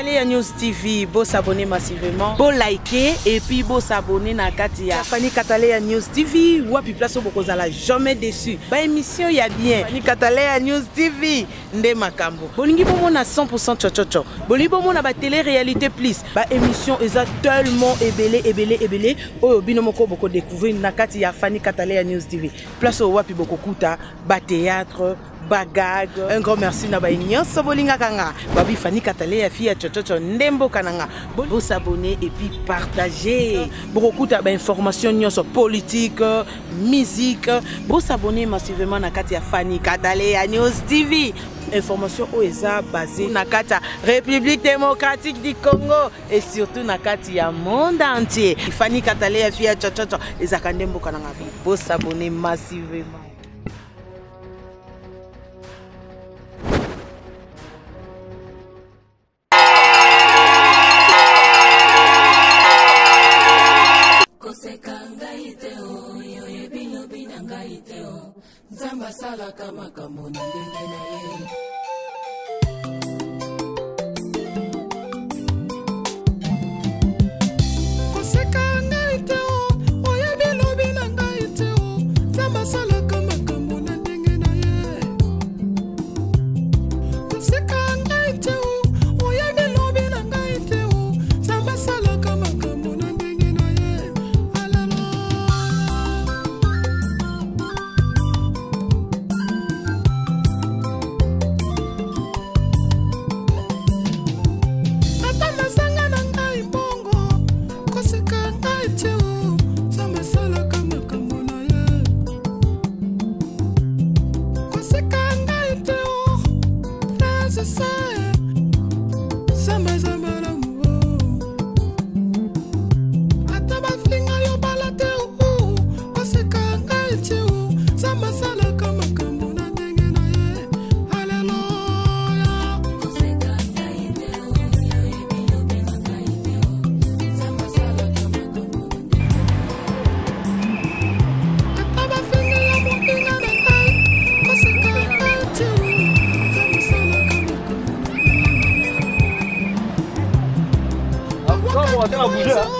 Kataleya News TV, beau s'abonner massivement, beau liker et puis beau s'abonner na Katia. Fani Kataleya News TV, wapi place au la jamais déçu. Ba émission y a bien. Fani Kataleya News TV, nde makambo. Bolingi bomo na 100% chochocho. Bolingi bomo na ba télé-réalité plus. Ba émission eza tellement ébélé. Oyo bino moko boko découvrir na Katia Fani Kataleya News TV. Place au wapi boko kuta, ba théâtre, bagag. Un grand merci na ba nyonso bolinga kanga. Babi Fani Kataleya fia chochocho ndembo kananga. Bo s'abonner et puis partager. Beaucoup de informations nyonso politique, musique. Bo s'abonner massivement na Katia Fani Kataleya News TV. Information OESA basée na Katia République démocratique du Congo et surtout na Katia monde entier. Fani Kataleya fia chochocho ezaka ndembo kananga. Bo s'abonner massivement. Zamba sala kama kamona ndenge na ye. Koseka ngai teo, oye bilobi na ngai teo. Zamba sala kama kamona ndenge na ye. Koseka ngai teo, oye bilobi na ngai teo. Zamba sala kama kamona ndenge na ye.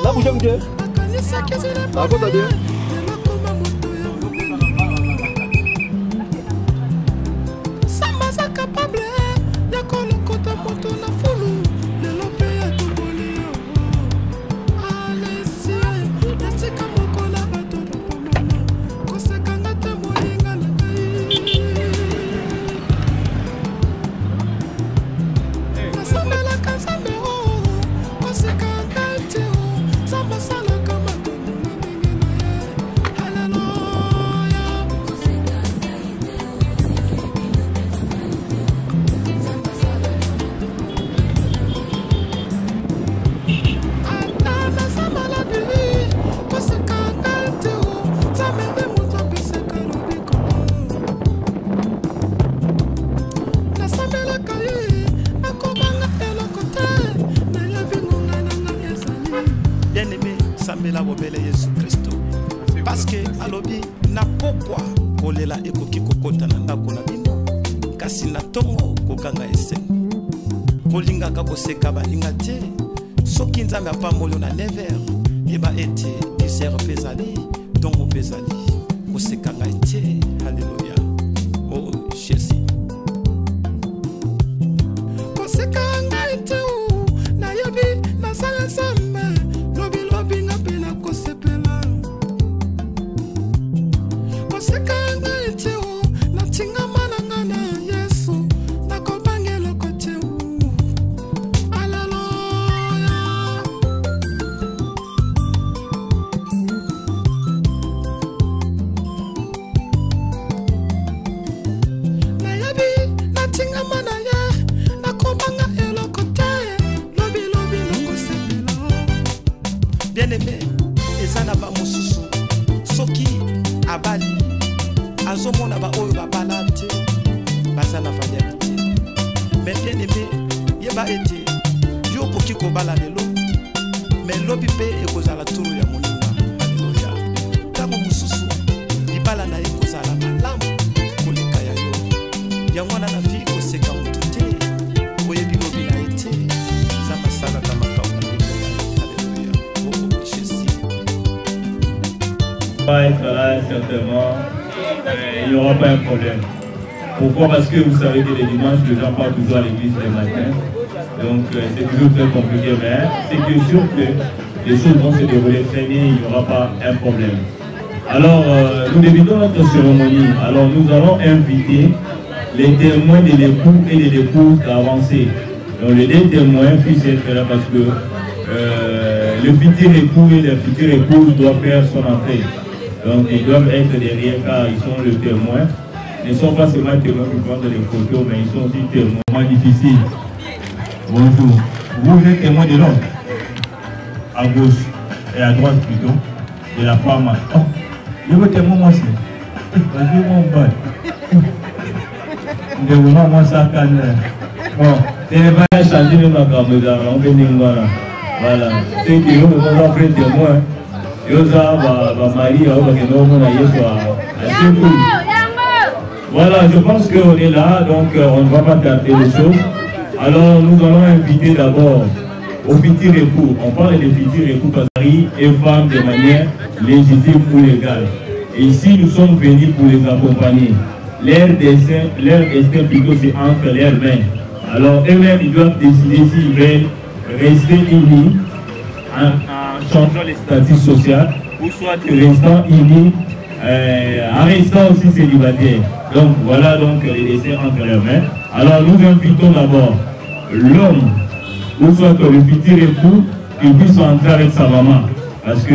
Là, bougez, monsieur. Ah, bon, t'as bien. Sambela bobele Yesu Kristo parce que alobi na pokwa kolela ekoki kokota na ndako na bino kasi na tongo kokanga eseni kolingaka koseka balinga te soki nzambe apamoli na 9h yeba ete 10h pezali tongo pezali kosekanga ete. Haleluya. Oh Jésus. Kosekanga ete na yobi na sala sambe bien-aimé ezana ba mususu soki abali azomona ba oyo babala te bazana valeur te mais bien-aimé yeba ete yo koki kobala lelo mais lobi pe ekozala turu ya moninga. Haleluya. Tango mususu libala na ekozala malamu koleka ya yo yango na fi koseka mutu te oyebi lobi na ete za On va être là, certainement, il n'y aura pas un problème. Pourquoi? Parce que vous savez que les dimanches, les gens partent toujours à l'église le matin. Donc c'est toujours très compliqué, mais c'est sûr que les choses vont se dérouler très bien, il n'y aura pas un problème. Alors, nous débutons notre cérémonie. Alors, nous allons inviter les témoins de l'époux et de l'épouse d'avancer. Donc, les deux témoins puissent être là parce que le futur époux et la future épouse doivent faire son entrée. Donc, ils doivent être derrière car ils sont le témoin. Ils ne sont pas seulement témoins pour prendre les photos, mais ils sont aussi témoins difficiles. Bonjour. Vous êtes témoin de l'homme, à gauche et à droite plutôt, de la femme. Oh, je veux témoin moi aussi. Vas-y, mon boy. De moi ça quand bon, c'est pas changer de ma caméra, on fait des voilà. C'est que nous avons fait témoin. Yosa va marier, on va que nous avons voilà, je pense qu'on est là, donc on ne va pas tarder les choses. Alors nous allons inviter d'abord aux futurs époux. On parle des futurs époux parce que mari et femme de manière légitime ou légale. Et ici nous sommes venus pour les accompagner. Leur destin plutôt c'est entre leurs mains. Alors eux-mêmes ils doivent décider s'ils veulent rester unis en changeant les statuts sociaux ou soit restant unis en restant aussi célibataire. Donc voilà donc les destins entre leurs mains. Alors nous invitons d'abord l'homme ou soit le futur époux qu'il puisse entrer avec sa maman parce que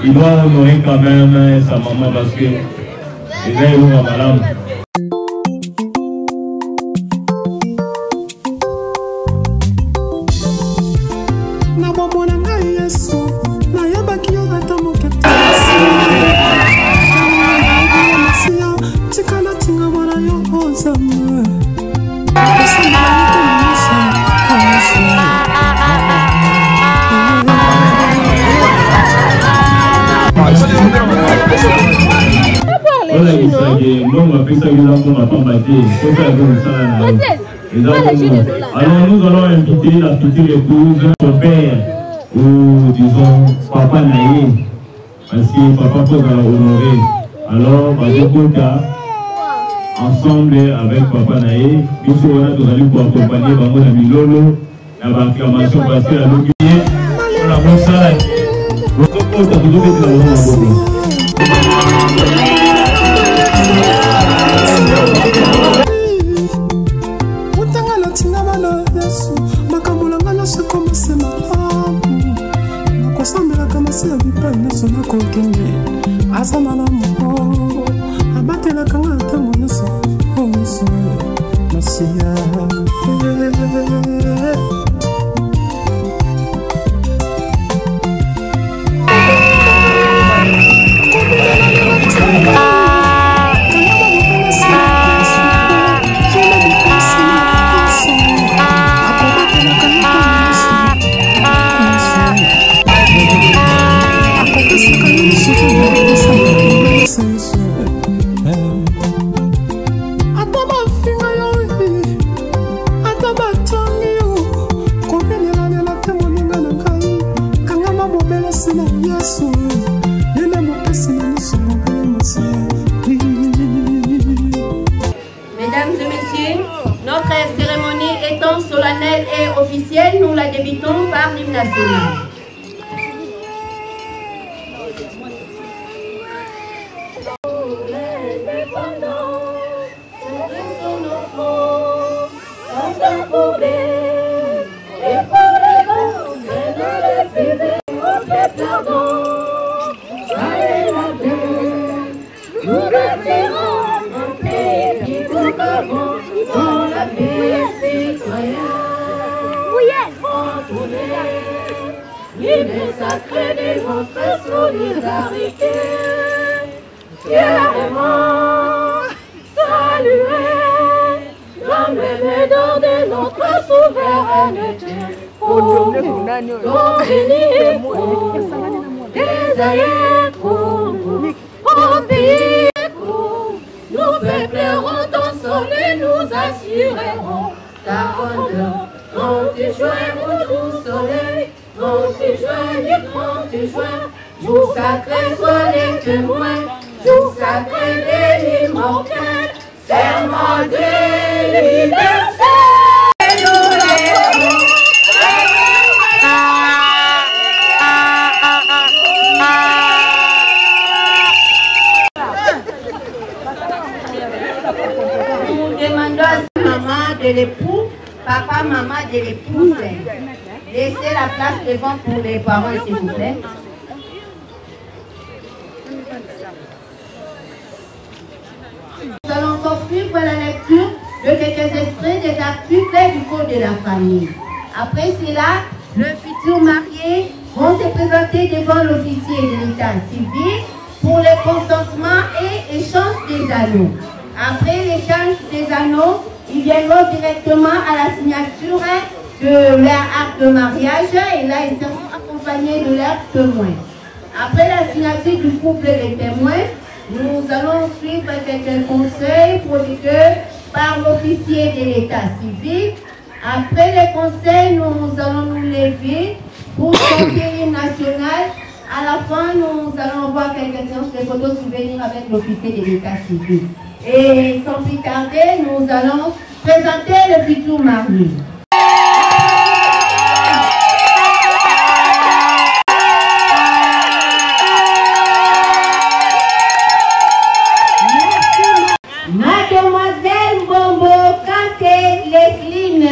il doit honorer quand même sa maman parce que il est où madame. Alors nous allons inviter la future épouse, son père ou disons papa Naïe, parce que papa peut honorer. Alors ensemble avec papa Naïe, nous serons allés pour accompagner Bango Milolo, la acclamation parce que la logique, on a bon ça. Mesdames et messieurs, notre cérémonie étant solennelle et officielle, nous la débutons par l'hymne national. L'hymne sacré de notre solidarité, fièrement saluer l'âme d'or de notre souveraineté. Pour nous, bénis pour des aïeux pour nous, au pays pour nous peuplerons ton sol et nous assurerons ta grandeur. Quand tu joues au doux soleil, quand tu joues, jour sacré soit les témoins, jour sacré de l'immortel, serment de liberté. Nous demandons à maman de l'époux, papa, maman de l'épouse. Laissez la place devant pour les parents, s'il vous plaît. Nous allons encore suivre la lecture de quelques extraits des articles du Code de la famille. Après cela, le futur marié vont se présenter devant l'officier de l'état civil pour le consentement et échange des anneaux. Après l'échange des anneaux, ils viendront directement à la signature de leur acte de mariage et là ils seront accompagnés de leurs témoins. Après la signature du couple des témoins, nous allons suivre quelques conseils prodigués par l'officier de l'état civil. Après les conseils, nous allons nous lever pour sortir l'hymne national. À la fin, nous allons voir quelques séances de photos souvenirs avec l'officier de l'état civil. Et sans plus tarder, nous allons présenter le futur marié. Mademoiselle Bombo Kanté Lesline.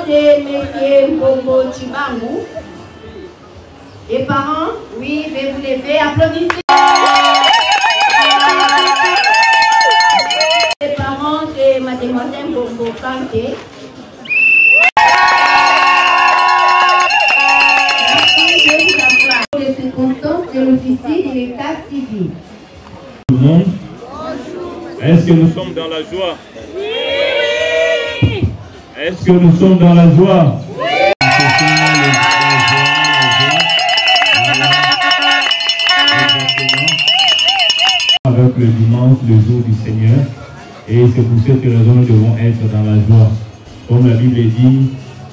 De M. Bombo Chibangou. Les parents, oui, je vais vous lever, applaudissez. Les parents de Mademoiselle Bombo Kanté. Les circonstances de l'officier de l'état civil. Tout le monde, est-ce que nous sommes dans la joie? Est-ce que nous sommes dans la joie? Oui. Avec le dimanche, le jour du Seigneur, et c'est pour cette raison que nous devons être dans la joie. Comme la Bible dit,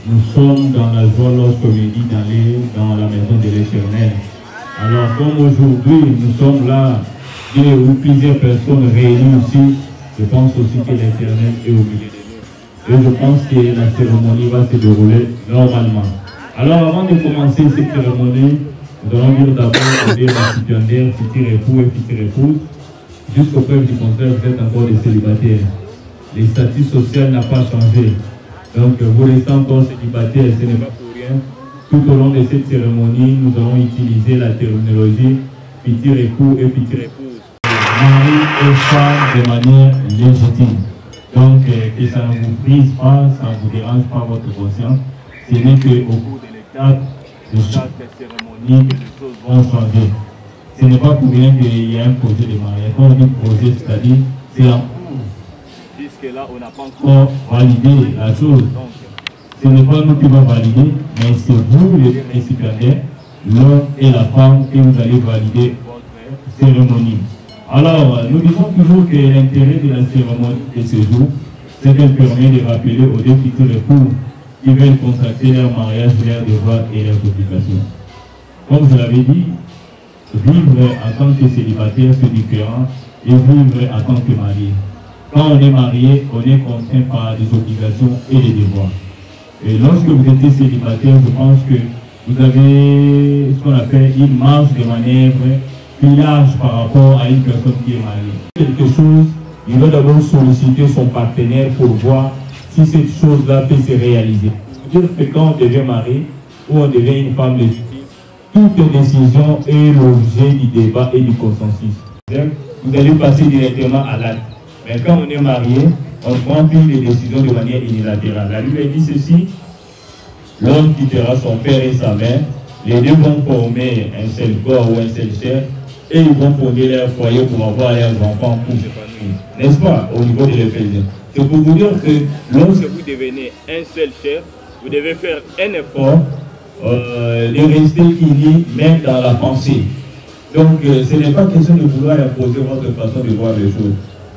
nous sommes dans la joie lorsque nous dit d'aller dans la maison de l'Éternel. Alors comme aujourd'hui nous sommes là, Dieu ou plusieurs personnes réunies ici, je pense aussi que l'Éternel est au milieu de nous. Et je pense que la cérémonie va se dérouler normalement. Alors avant de commencer cette cérémonie, nous allons dire d'abord au récipiendaires, futurs époux et futures épouses. Jusqu'au preuve du contraire, vous êtes encore des célibataires. Le statut social n'a pas changé. Donc vous restez encore célibataires, ce n'est pas pour rien. Tout au long de cette cérémonie, nous allons utiliser la terminologie futurs époux et futures épouses. Mari et femme de manière légitime. Donc, que ça ne vous brise pas, ça ne vous dérange pas votre conscience. Ce n'est qu'au cours de l'étape de chaque cérémonie que les choses vont changer. Ce n'est pas pour rien qu'il y a un projet de mariage. Quand on dit projet, c'est-à-dire, c'est en cours. Jusque-là, on n'a pas encore validé la chose. Donc, ce n'est pas nous qui va valider, mais c'est vous, les récipiendaires, l'homme et la femme, que vous allez valider votre cérémonie. Alors, nous disons toujours que l'intérêt de la cérémonie de ce jour, c'est qu'elle permet de rappeler aux deux futurs époux qui veulent contracter leur mariage, leurs devoirs et leurs obligations. Comme je l'avais dit, vivre en tant que célibataire, c'est différent et vivre en tant que marié. Quand on est marié, on est contraint par des obligations et des devoirs. Et lorsque vous êtes célibataire, je pense que vous avez ce qu'on appelle une marge de manœuvre plus large par rapport à une personne qui est mariée. Quelque chose, il va d'abord solliciter son partenaire pour voir si cette chose-là peut se réaliser. C'est-à-dire que quand on devient marié ou on devient une femme légitime, toute décision est l'objet du débat et du consensus. Vous allez passer directement à l'acte. Mais quand on est marié, on ne prend plus les décisions de manière unilatérale. La Bible dit ceci: l'homme quittera son père et sa mère, les deux vont former un seul corps ou un seul chair, et ils vont fonder leur foyer pour avoir leurs enfants pour s'épanouir. N'est-ce pas, au niveau de l'Éphésiens? C'est pour vous dire que lorsque vous devenez un seul chair, vous devez faire un effort de rester unis même dans la pensée. Donc, ce n'est pas question de vouloir imposer votre façon de voir les choses.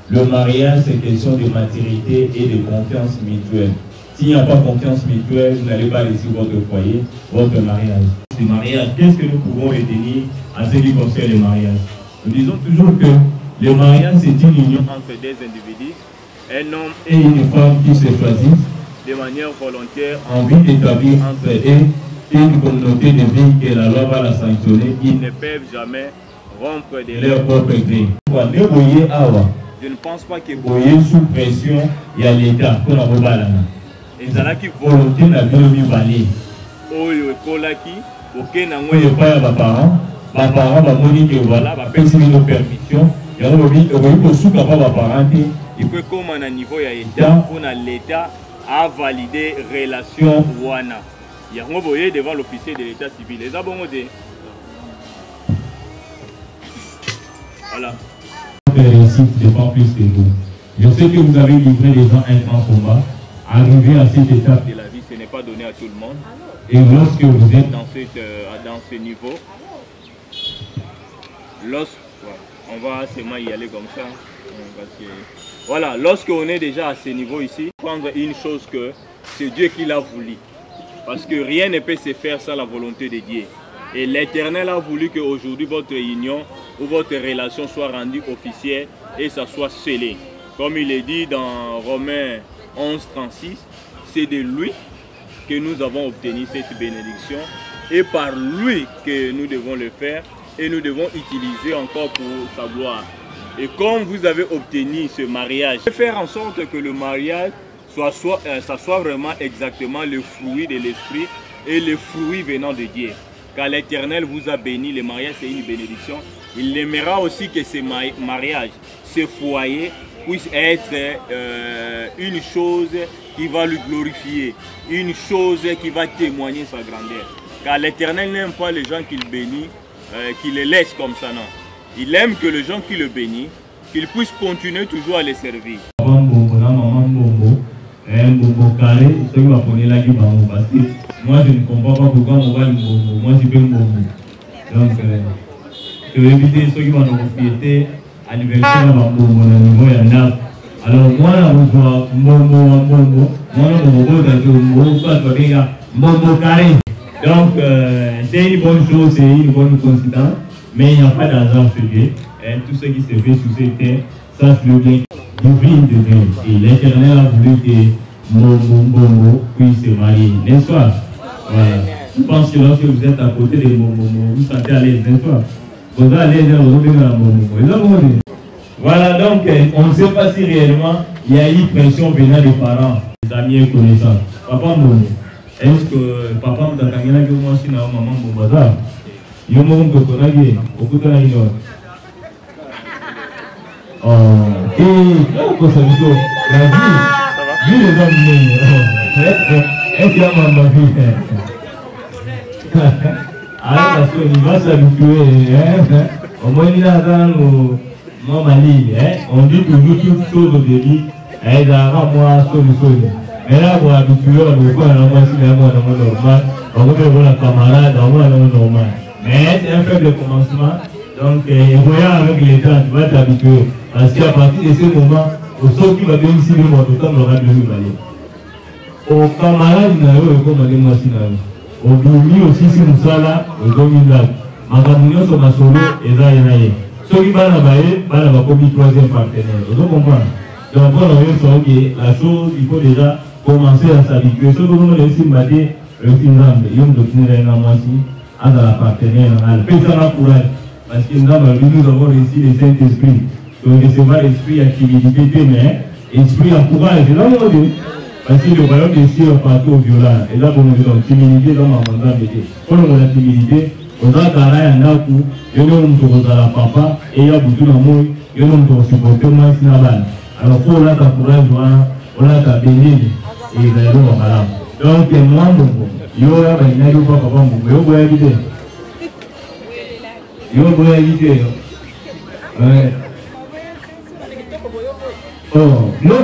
Le mariage, c'est question de maturité et de confiance mutuelle. S'il n'y a pas confiance mutuelle, vous n'allez pas réussir votre foyer, votre mariage. Ce mariage, qu'est-ce que nous pouvons retenir en ce qui concerne le mariage? Nous disons toujours que le mariage, c'est une union entre des individus, un homme et une femme qui se choisissent de manière volontaire en vue d'établir entre eux une communauté de vie que la loi va la sanctionner. Ils ne peuvent jamais rompre de leur propre gré. Je ne pense pas que vous voyez sous pression, il y a l'État pour la rebalana. Et ça là qui volonté n'a pas mis balé. Oh, il y a qui, aucun n'envoie pas à parents. Les parents vont dire que voilà, va faire une permission. Il y a un moment où sous capable à parenté. Il peut comme à niveau il y a l'État pour l'État a validé relation wana. Il y a un voyez devant l'officier de l'État civil. Les abonnés. Voilà. Réussite dépend plus de vous. Je sais que vous avez livré les gens un grand combat. Arriver à cette étape de la vie, ce n'est pas donné à tout le monde. Et lorsque vous êtes dans ce niveau, on va seulement y aller comme ça. Parce que, voilà, lorsque on est déjà à ce niveau ici, prendre une chose que c'est Dieu qui l'a voulu. Parce que rien ne peut se faire sans la volonté de Dieu. Et l'Éternel a voulu qu'aujourd'hui votre union ou votre relation soit rendue officielle et ça soit scellé. Comme il est dit dans Romains 11:36, c'est de lui que nous avons obtenu cette bénédiction et par lui que nous devons le faire et nous devons utiliser encore pour sa gloire. Et comme vous avez obtenu ce mariage, faire en sorte que le mariage ça soit vraiment exactement le fruit de l'esprit et le fruit venant de Dieu. Car l'Éternel vous a béni, le mariage c'est une bénédiction. Il aimera aussi que ce mariage, ce foyer puisse être une chose qui va lui glorifier, une chose qui va témoigner sa grandeur. Car l'Éternel n'aime pas les gens qu'il bénit, qu'il les laisse comme ça, non. Il aime que les gens qui le bénissent, qu'ils puissent continuer toujours à les servir. Moi je ne comprends pas pourquoi on va le bobo, moi je veux le bobo. Donc, je vais éviter ceux qui vont nous fêter anniversaire à bobo au niveau de la. Alors moi là on voit bobo, moi là on voit bobo carré. Donc c'est une bonne chose, c'est une bonne coïncidence, mais il n'y a pas d'hasard chez Dieu. Tout ce qui se fait sur cette terre, ça c'est le bien divin de Dieu. Et l'Éternel a voulu que Momo puisse se marier, n'est-ce pas? Voilà. Je pense que lorsque vous êtes à côté de Momo, vous sentez à l'aise, n'est-ce pas? Vous allez dire, vous allez à Momo. Voilà, donc on ne sait pas si réellement il y a eu pression venant des parents, des amis et connaissances. Papa Momo, est-ce que papa m'a dit que moi je suis maman Momo? Il y a un moment que je connais, beaucoup de gens. Oh, et là, ça veut dire, la vie, les hommes, est-ce qu'il y a ma vie? Ah, parce qu'il va s'habituer, au moins il a dans mon mali, on dit toujours toutes choses au début, et d'avant moi, mais là, vous habituez, on ne peut pas avoir normal, on peut avoir la camarade, on va avoir normal. Mais c'est un faible commencement, donc, voyant avec les temps, tu vas t'habituer. Parce qu'à partir de ce moment, au sol qui va bien ici, le monde, autant l'aura bien valé. Au camarade, il n'a pas commandé moi si n'a au dormi aussi, si nous sommes là, au dormi là. Ma communion sur ma solo, et là, il y a. Ceux qui vont là-bas, comme le troisième partenaire. Vous comprenez? Donc, on a vu la chose, il faut déjà commencer à s'habituer. Ce que vous avez aussi m'a dit, le film, il y a une doctrine à moi aussi, à la partenaire. Faites ça là pour elle. Parce que nous avons réussi le Saint-Esprit. Donc, recevoir l'esprit à timidité, mais esprit à courage. C'est là où on dit. Parce que le royaume des cieux est partout au violent. Et là, on dit, timidité dans ma mandat. Quand on a la timidité, on a un coup, il y a un papa, et il y a beaucoup d'amour, il y a un supporter, moi, c'est la. Alors, pour là, ta courage, on a ta béni, et il y a un malade. Donc, moi, il y aura un papa, il y aura éviter. Il y aura éviter. Oh, non,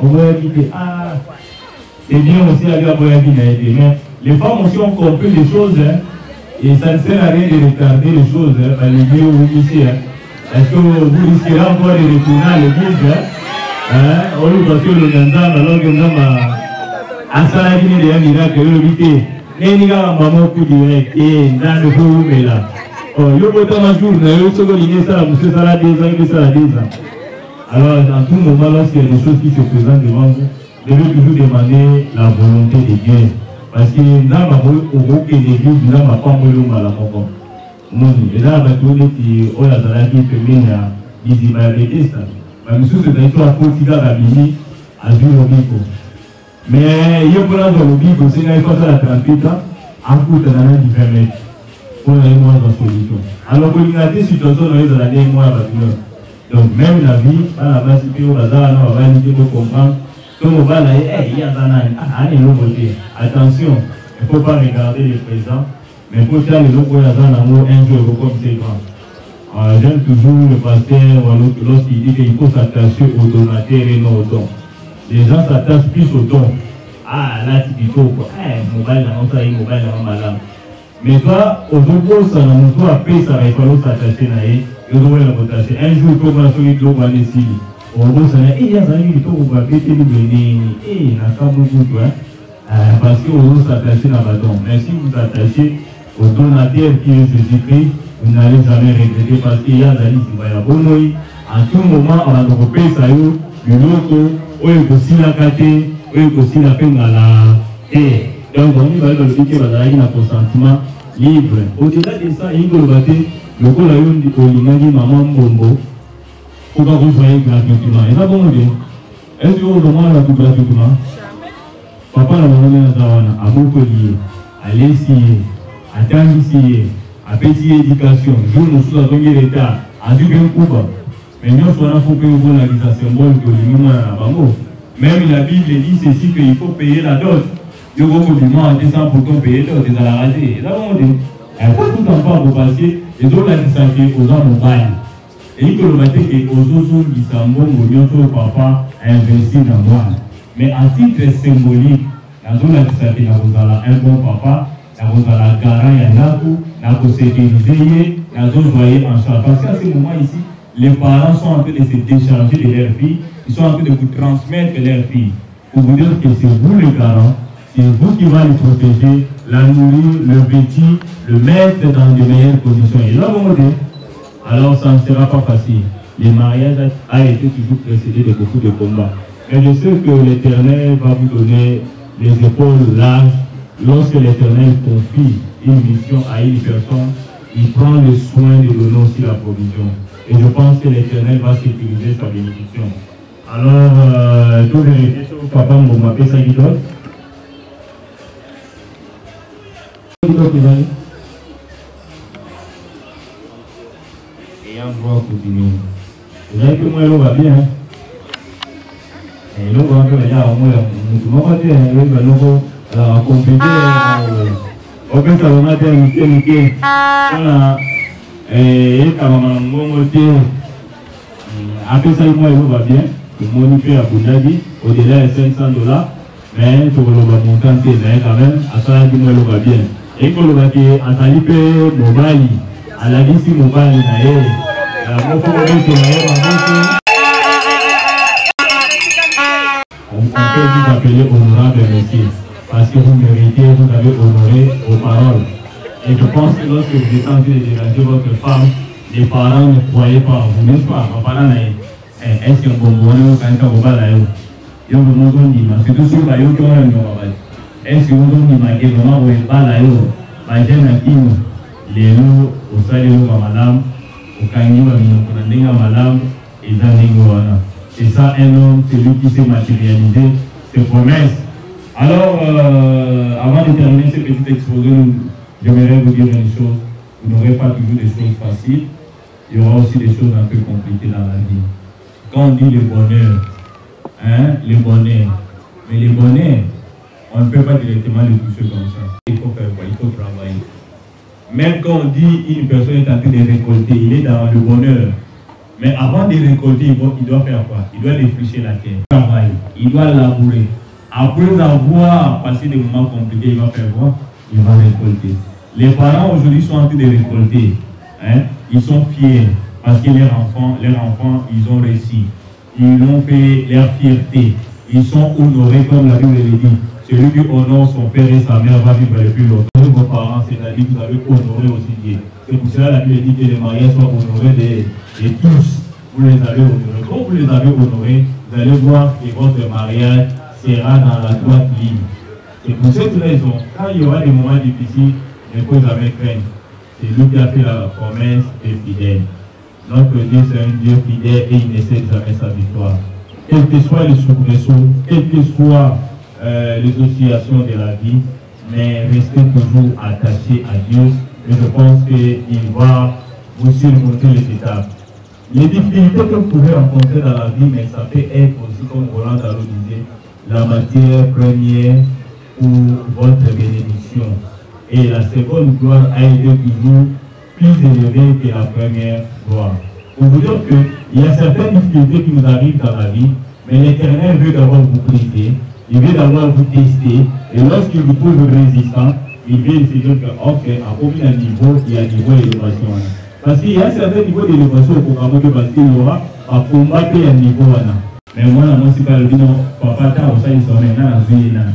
on va éviter. Ah, c'est bien aussi à dire mais les femmes aussi ont compris des choses. Et ça ne sert à rien de retarder les choses, par les lieux où ici. Est-ce que vous risquerez encore de retourner à l'église? On lui parce que le Ganzam, alors que nous avons un salarié de un miracle, le vité. N'est-ce pas maman qui dit, et dans le jour où là. Oh, il y a autant de jours, il y a eu ce que l'idée ça, monsieur Salah 10 ans, il Salah 10 ans. Alors, dans tout moment, lorsqu'il y a des choses qui se présentent devant vous, vous devez toujours demander la volonté de Dieu. Parce que nous avons aucun église, nous n'avons pas de mal à mon et là, on a dit que la Zalaki féminine a dit que mais monsieur, c'est une histoire politique à Bini, à Jules Obico. Mais il y a pour la zone Obico, c'est une fois à 38 ans, en cours de l'année du 20 mètres. Pour les mois de solution. Alors, pour une situation dans les années, moi, donc, même la vie, à la base, il y a un bazar, on va aller comprendre. Comme on va là, il y a un attention, il ne faut pas regarder les présents, mais il faut faire les locaux un jour comme c'est grand. J'aime toujours le pasteur lorsqu'il dit qu'il faut s'attacher aux donateurs et non aux dons. Les gens s'attachent plus aux dons. Ah, là, tu dis tout, mobile, on ça, mobile, on malade. Mais toi, aux autres, ça n'a pas payer, ça va falloir s'attacher à eux, ils vont s'attacher. Un jour, il faut qu'on soit tout le monde. Il y a des gens qui ont été libérés, et il n'y a pas beaucoup de temps, parce que vous s'attachez à la don. Mais si vous vous attachez aux donateurs qui est Jésus-Christ, vous n'allez jamais regretter parce qu'il y a des gens qui vont y en tout moment, on a développé ça, il y a aussi la carte, il y a aussi la peine à la terre. Donc, on va dire qu'il y a un consentement libre. Au-delà de ça, il y a le coup de maman Bombo. Pourquoi vous voyez gratuitement? Et ça, bon, est-ce que vous demandez tout gratuitement? Papa n'a pas donné à beaucoup lié, à l'essayer, à t'initier, à petite éducation. Jour nous sommes à venir l'état, à du bien coup. Mais nous sommes à faire une organisation que l'union à Bango. Même la Bible dit ceci qu'il faut payer la dot. Il faut que du moins à 200 pour ton payer la dot, c'est à la rater. Et là, on dit, il faut tout en faire pour passer, et donc la distinction aux gens mobiles. Et que le matin est aux autres qui s'en vont, au papa a investi dans moi. Mais à titre symbolique, dans la discipline, vous avez un bon papa, vous avez un garant, vous avez sécurisé, vous avez en charge. Parce qu'à ce moment ici, les parents sont en train de se décharger de leurs filles, ils sont en train de vous transmettre leurs filles. Pour vous dire que c'est vous le garant, c'est vous qui va les protéger, la nourrir, le vêtir, le mettre dans de meilleures conditions. Et là, vous me dites, alors ça ne sera pas facile. Le mariage a été toujours précédé de beaucoup de combats. Mais je sais que l'Éternel va vous donner les épaules larges. Lorsque l'Éternel confie une mission à une personne, il prend le soin de donner aussi la provision. Et je pense que l'Éternel va sécuriser sa bénédiction. Alors, tout vérifier sur papa, on va m'appeler ça qui donne. Et on va continuer. Vous savez que moi, elle va bien. Et l'on va faire on va dire, alors, compléter, on peut savoir que voilà, et quand on après ça, moi, elle va bien. Le money à Abu Dhabi, au-delà de $500, mais sur le montant, quand même, à ça, moi, elle va bien. Et qu'on va dire, à Talipé, Mobali, à la liste Mobali, on peut vous appeler honorable monsieur, parce que vous méritez, vous avez honoré vos paroles. Et je pense que lorsque vous êtes en train de déranger votre femme, les parents ne croyaient pas en vous, n'est-ce pas? Vos parents, est-ce que vous avez un peu de temps? Yo vous m'ont dit, parce que tout ce que vous avez est-ce que vous avez dit que vraiment vous n'êtes pas là? J'aime à qui les loups, au salaire de madame, au kangiwa, au kandenga madame, et dans les c'est ça un homme, celui qui s'est matérialisé, ses promesses. Alors, avant de terminer ce petit exposé, j'aimerais vous dire une chose. Vous n'aurez pas toujours des choses faciles. Il y aura aussi des choses un peu compliquées dans la vie. Quand on dit le bonheur, le bonheur. Mais le bonheur, on ne peut pas directement le toucher comme ça. Il faut faire quoi? Il faut travailler. Même quand on dit une personne est en train de récolter, il est dans le bonheur. Mais avant de récolter, il doit faire quoi? Il doit défricher la terre. Il travaille, il doit labourer. Après avoir passé des moments compliqués, il va faire quoi? Il va récolter. Les parents aujourd'hui sont en train de récolter. Hein? Ils sont fiers parce que leurs enfants, ils ont réussi. Ils ont fait leur fierté. Ils sont honorés comme la Bible le dit. Celui qui honore son père et sa mère va vivre le plus longtemps. Vos parents, c'est-à-dire que vous avez honoré aussi Dieu. C'est pour cela que la Bible dit que les mariés soient honorés de tous. Vous les avez honorés. Quand vous les avez honorés, vous allez voir que votre mariage sera dans la droite ligne. Et pour cette raison, quand il y aura des moments difficiles, il ne faut jamais craindre. C'est lui qui a fait la promesse et fidèle. Notre Dieu, c'est un Dieu fidèle et il ne cède jamais sa victoire. Quels que soient les soubresauts, quelles que soient les oscillations de la vie, mais restez toujours attachés à Dieu. Et je pense qu'il va vous surmonter les étapes. Les difficultés que vous pouvez rencontrer dans la vie, mais ça peut être aussi, comme Roland Dalo disait, la matière première pour votre bénédiction. Et la seconde gloire a été toujours plus élevée que la première gloire. Pour vous dire qu'il y a certaines difficultés qui nous arrivent dans la vie, mais l'Éternel veut d'abord vous briser, il veut d'abord vous tester, et lorsqu'il vous trouve résistant, il veut se dire que, ok, à combien de niveau, il y a un niveau d'élévation. Parce qu'il y a un certain niveau d'élévation au programme de parce qu'il y aura à combattre un niveau. Mais moi, la municipalité, papa, tant au sein, ils sont maintenant à Zuyena.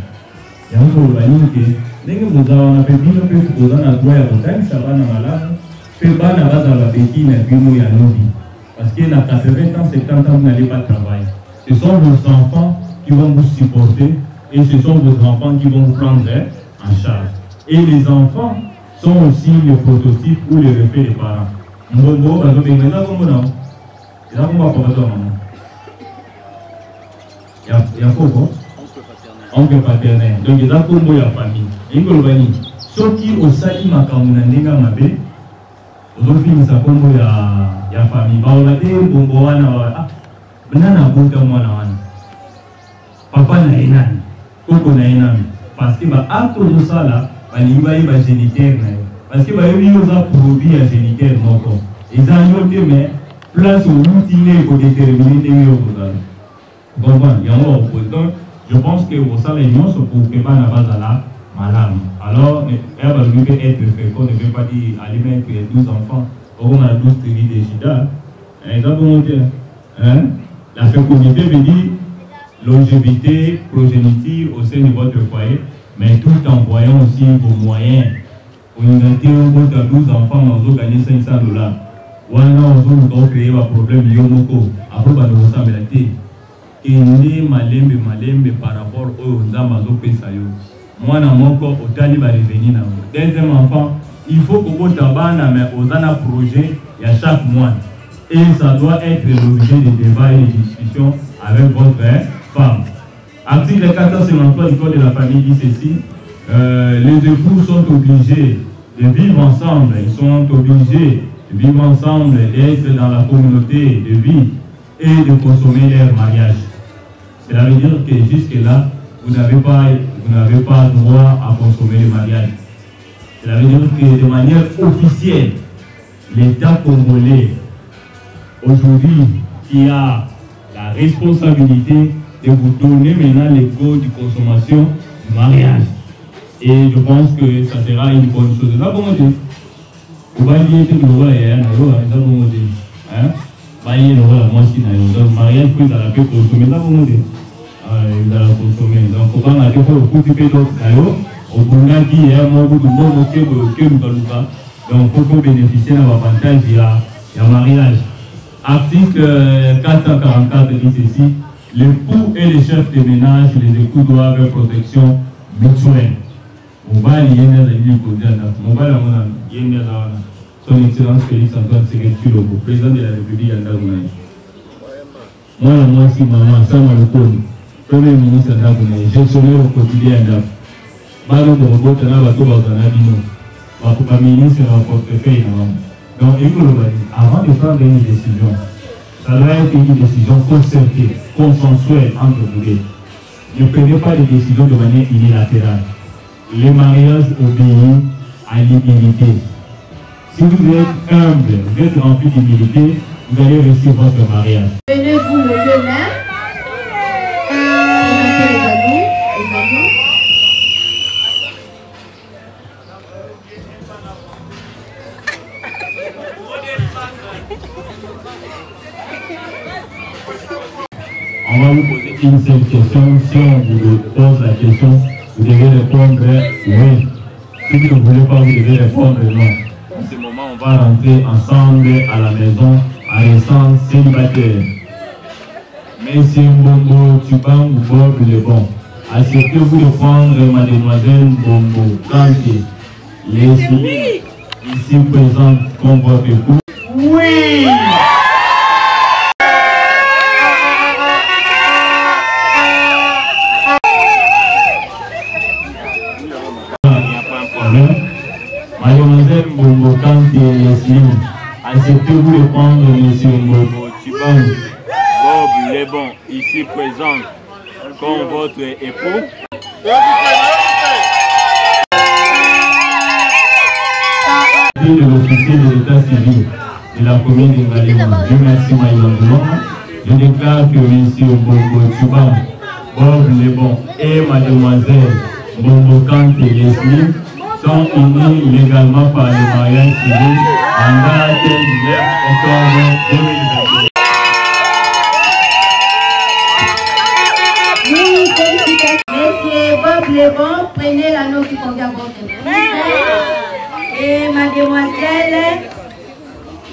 Il y a un peu de dès que vous avez fait bien, vous avez un droit à voter, ça va dans la lame. Peu pas dans la béquille, mais puis nous, il y a nos vies. Parce qu'il y a 80 ans, 70 ans, vous n'allez pas travailler. Ce sont vos enfants qui vont vous supporter et ce sont vos enfants qui vont vous prendre en charge. Et les enfants sont aussi le prototype ou le reflet des parents. Mbongo, parce que maintenant, comment non? Il y a comment pour votre maman? Il y a quoi? Oncle paternel. Donc, il y a comment la famille. Il y a qui au sali makamuna nenga mabe. Aujourd'hui, nous avons la famille. On a dit bongo wana banana bonga mwana wana. Papa na enani, koko na enani. Parce que ba acte de ça là, ba liba iba génitaire na. Parce que ba yobi oza produit à génitaire moko. Ils ont dit mais place où l'outil pour déterminer les choses. Bon, il y a un opposant. Je pense que vous savez, nous sommes pour que pas na base là. Madame. Alors, elle va être fécond, ne veut pas dire alimenter 12 enfants. On a 12 tribus de Jida. La fécondité veut dire longévité, progéniture au sein de votre foyer, mais tout en voyant aussi vos moyens. Pour nous gagner 12 enfants, on va gagner $500. Ou alors, on va créer un problème, après, on va nous ressembler. Et nous, malembe par rapport aux Nzambazo Pesayo. Moi, dans mon corps, au tali va revenir. Deuxième enfant, il faut que vous tabana, mais aux un projet, il y a chaque mois. Et ça doit être l'objet de débats et de discussions avec votre femme. Article 453 du Code de la famille dit ceci. Les époux sont obligés de vivre ensemble. Ils sont obligés de vivre ensemble, d'être dans la communauté de vie et de consommer leur mariage. Cela veut dire que jusque-là, vous n'avez pas droit à consommer le mariage. Cela veut dire que de manière officielle, l'État congolais, aujourd'hui, qui a la responsabilité de vous donner maintenant les codes de consommation du mariage. Et je pense que ça sera une bonne chose. Ça comment dire? Vous voyez que vous voyez, ça comment dire? Voyez, moi aussi, le mariage peut la consommer, ça comment dire? Il a consommé. Donc, on va dire que vous pouvez d'autres cailloux. On a dit, il y a un mot de bon que nous avons. Donc, il faut bénéficier d'un avantage, il y a mariage. Article 444 dit ceci. L'époux et les chefs de ménage, les époux doivent avoir protection mutuelle. On va aller à la ligne on va aller à son Excellence Félix Antoine Tshisekedi, président de la République d'Andagouna. Moi aussi, maman, ça m'a le connu. Premier ministre d'Andagouna, gestionnaire au quotidien d'Andagouna. Balo de robot, on a bateau dans un abino. Pas ministre dans le portefeuille. Donc, avant de prendre une décision, ça doit être une décision concertée, consensuelle entre vous. Ne prenez pas des décisions de manière unilatérale. Le mariage obéit à l'humilité. Si vous êtes humble, vous êtes rempli d'humilité, vous allez réussir votre mariage. Venez-vous le lieu même. On va vous poser une seule question. Si on vous pose la question, vous devez répondre oui. Si vous ne voulez pas, vous devez répondre non. En ce moment, on va rentrer ensemble à la maison en restant célibataire. Monsieur Mbombo, Tuban ou Bob le bon, acceptez-vous de prendre mademoiselle Mbombo Kanté, Leslie, ici présente comme votre époux? Oui! Mademoiselle Mbombo Kanté, Leslie, acceptez-vous de prendre monsieur Mbombo Tuban Bob le bon, ici présent comme votre époux? De l'officier de l'état civil de la commune de Ngaléma. Je remercie Maïlandouan. Je déclare que M. Mbombo Tuban Bob le bon et mademoiselle Mbombo Kanté Leslie sont unis légalement par le mariage civil en date du 9 octobre 2022. Monsieur Bob le bon, prenez l'anneau qui convient à votre épouse. Et mademoiselle,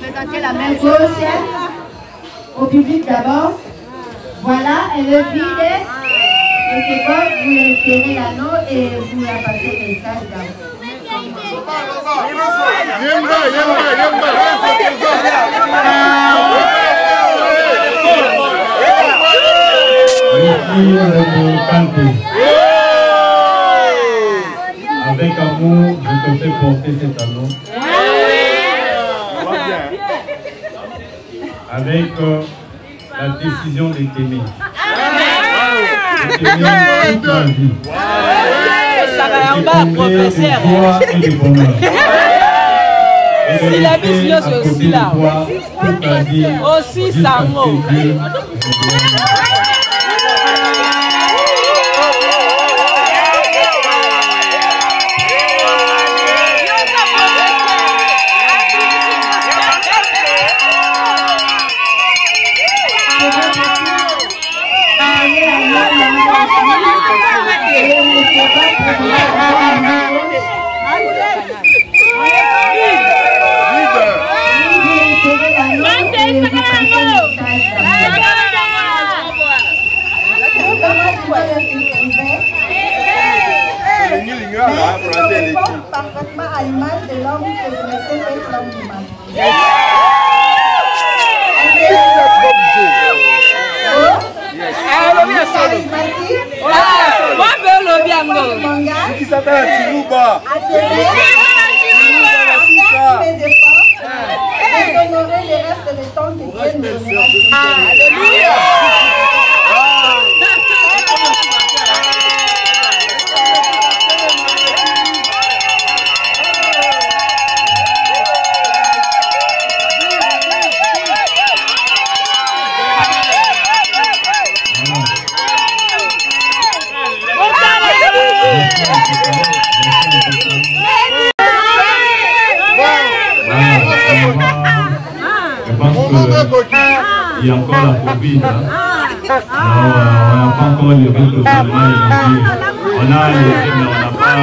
présentez la main gauche au public d'abord. Voilà, elle est vide. Monsieur Bob, vous lui serrez l'anneau et vous la passez le message d'abord. Avec amour, je te fais porter cet anneau. Avec la décision de t'aimer. De t'aimer toute la vie. Ça va en bas, professeur. Si la vision, c'est aussi là. Aussi, ça monte. Parfaitement à l'image de l'homme que je m'étais fait l'homme du mal. Qui s'appelle Chilouba. Mes efforts et d'honorer le reste du temps que Dieu nous donnera. Alléluia. Il y a encore la Covid. Hein? Alors, on n'a pas encore levé totalement les leviers. On a levé, mais on n'a pas.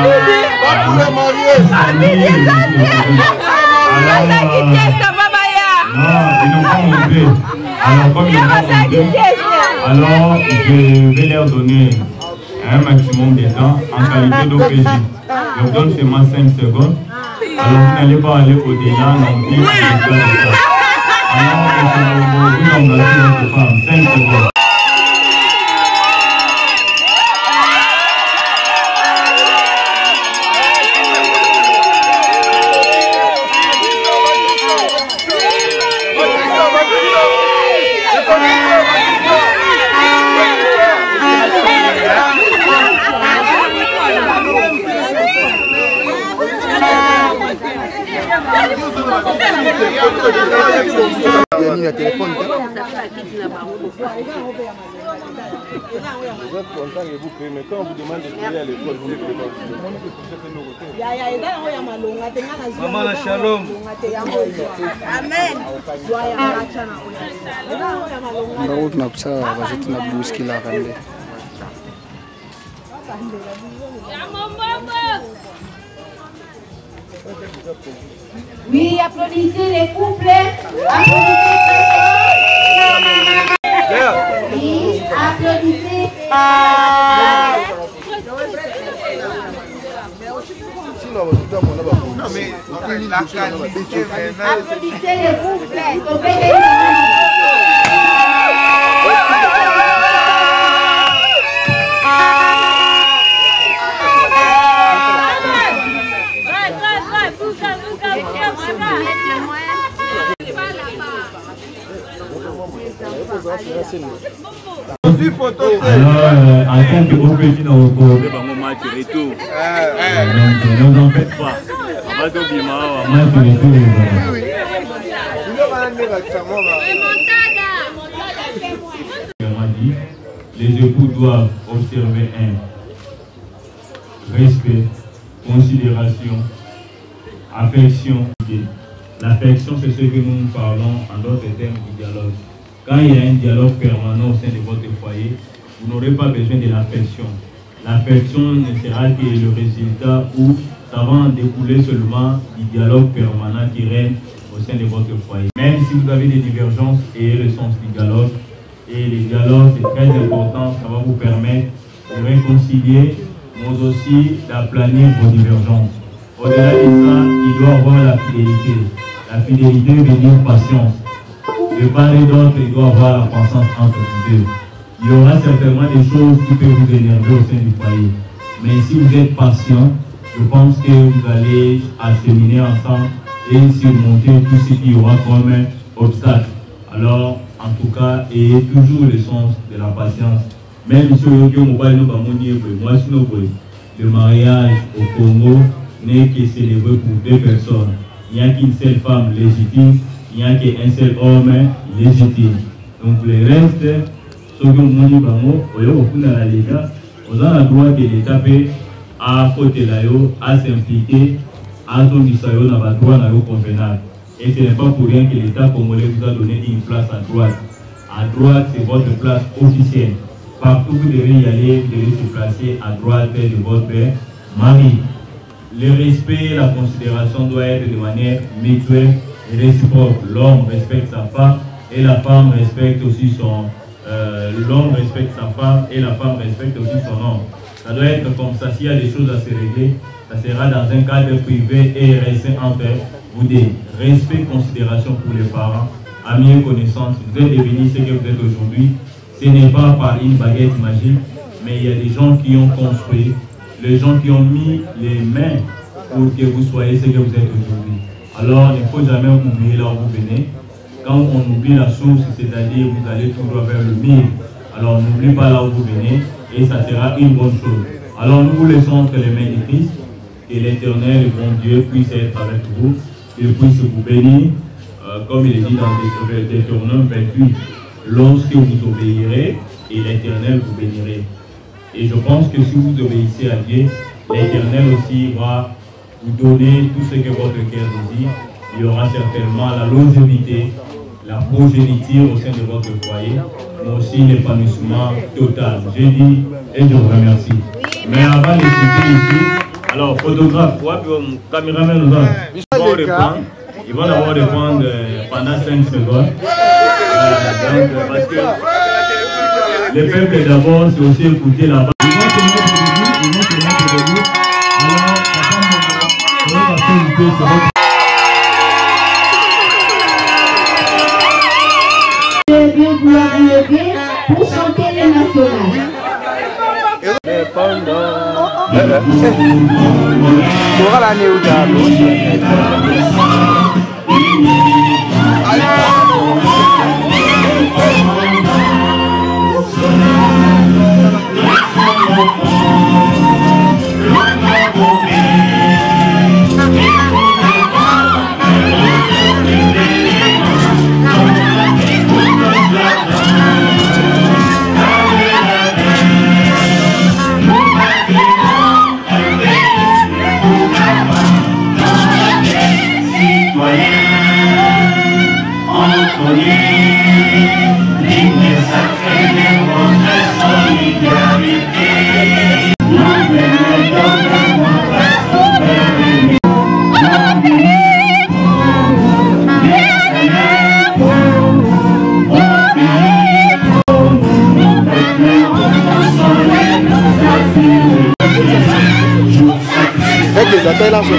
Non, ils n'ont pas monté. Alors, comme ils n'ont pas monté, alors je vais leur donner un maximum de temps en qualité d'OPJ. Je vous donne seulement 5 secondes. Alors, vous n'allez pas aller au-delà non plus. Alors, vous engagez votre femme, 5 secondes. Il y a téléphone. Vous êtes content que vous payez, mais quand on vous demande de payer à l'école, vous ne payez pas. Maman, shalom. Amen. Oui, applaudissez les couplets. Oui, applaudissez. Applaudissez les couplets. Alors, en tant que OPJ dans le match retour, ne vous en faites pas. Match retour. Les époux doivent observer un respect, considération, affection. L'affection, c'est ce que nous parlons en d'autres termes du dialogue. Quand il y a un dialogue permanent au sein de votre foyer, vous n'aurez pas besoin de l'affection. L'affection ne sera que le résultat où ça va en découler seulement du dialogue permanent qui règne au sein de votre foyer. Même si vous avez des divergences, ayez le sens du dialogue. Et le dialogue, c'est très important, ça va vous permettre de réconcilier, mais aussi d'aplanir vos divergences. Au-delà de ça, il doit avoir la fidélité. La fidélité veut dire patience. De part et d'autre, il doit avoir la patience entre vous deux. Il y aura certainement des choses qui peuvent vous énerver au sein du foyer. Mais si vous êtes patient, je pense que vous allez acheminer ensemble et surmonter tout ce qu'il y aura comme obstacle. Alors, en tout cas, ayez toujours le sens de la patience. Même si le mariage au Congo n'est que célébré pour 2 personnes. Il n'y a qu'une seule femme légitime, il n'y a qu'un seul homme légitime. Donc le reste, ceux qui ont dit que vous avez le droit de l'État à côté de à s'impliquer, à son discours dans le droit convenable. Et ce n'est pas pour rien que l'État congolais vous a donné une place à droite. À droite, c'est votre place officielle. Partout vous devez y aller, vous devez se placer à droite de votre mari. Le respect, la considération doit être de manière mutuelle et réciproque. L'homme respecte sa femme et la femme respecte aussi son... l'homme respecte sa femme et la femme respecte aussi son homme. Ça doit être comme ça. S'il y a des choses à se régler, ça sera dans un cadre privé et restreint entre vous deux. Respect, considération pour les parents, amis et connaissances. Vous êtes devenus ce que vous êtes aujourd'hui. Ce n'est pas par une baguette magique, mais il y a des gens qui ont construit, les gens qui ont mis les mains pour que vous soyez ce que vous êtes aujourd'hui. Alors, il ne faut jamais oublier là où vous venez. Quand on oublie la source, c'est-à-dire vous allez toujours vers le mire. Alors, n'oubliez pas là où vous venez et ça sera une bonne chose. Alors, nous vous laissons entre les mains du Christ et l'Éternel, le bon Dieu, puisse être avec vous et puisse vous bénir, comme il est dit dans Deutéronome 28. Lorsque vous obéirez, et l'Éternel vous bénirez. Et je pense que si vous obéissez à Dieu, l'Éternel aussi va vous donner tout ce que votre cœur désire. Il y aura certainement la longévité, la progéniture au sein de votre foyer, mais aussi l'épanouissement total. J'ai dit et je vous remercie. Mais avant de quitter ici, alors photographe, caméraman nous ils vont d'abord répondre pendant 5 secondes. Donc, parce que le peuple d'abord, c'est aussi écouter là-bas. Ils vont se mettre debout. Alors, on va faire une pause. Vous lever pour chanter les nationales. Les appels là sur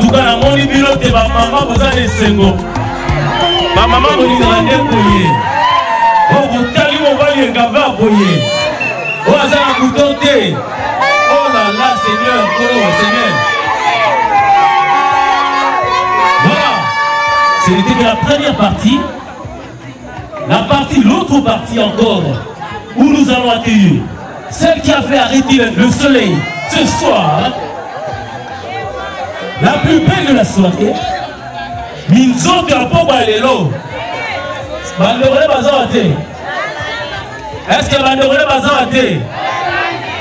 Tuka na moni bilote ba mama boza lesengo. Ba mama boni na ndekoye. O botali mo bali ngaba boye. O azana kutote. Oh là là Seigneur, oh Seigneur. Voilà. C'était la première partie. L'autre partie encore, où nous allons accueillir celle qui a fait arrêter le soleil ce soir, la plus belle de la soirée. Minzoto ya poba lelo. Bandoré bazawate. Est-ce que bandoré bazawate?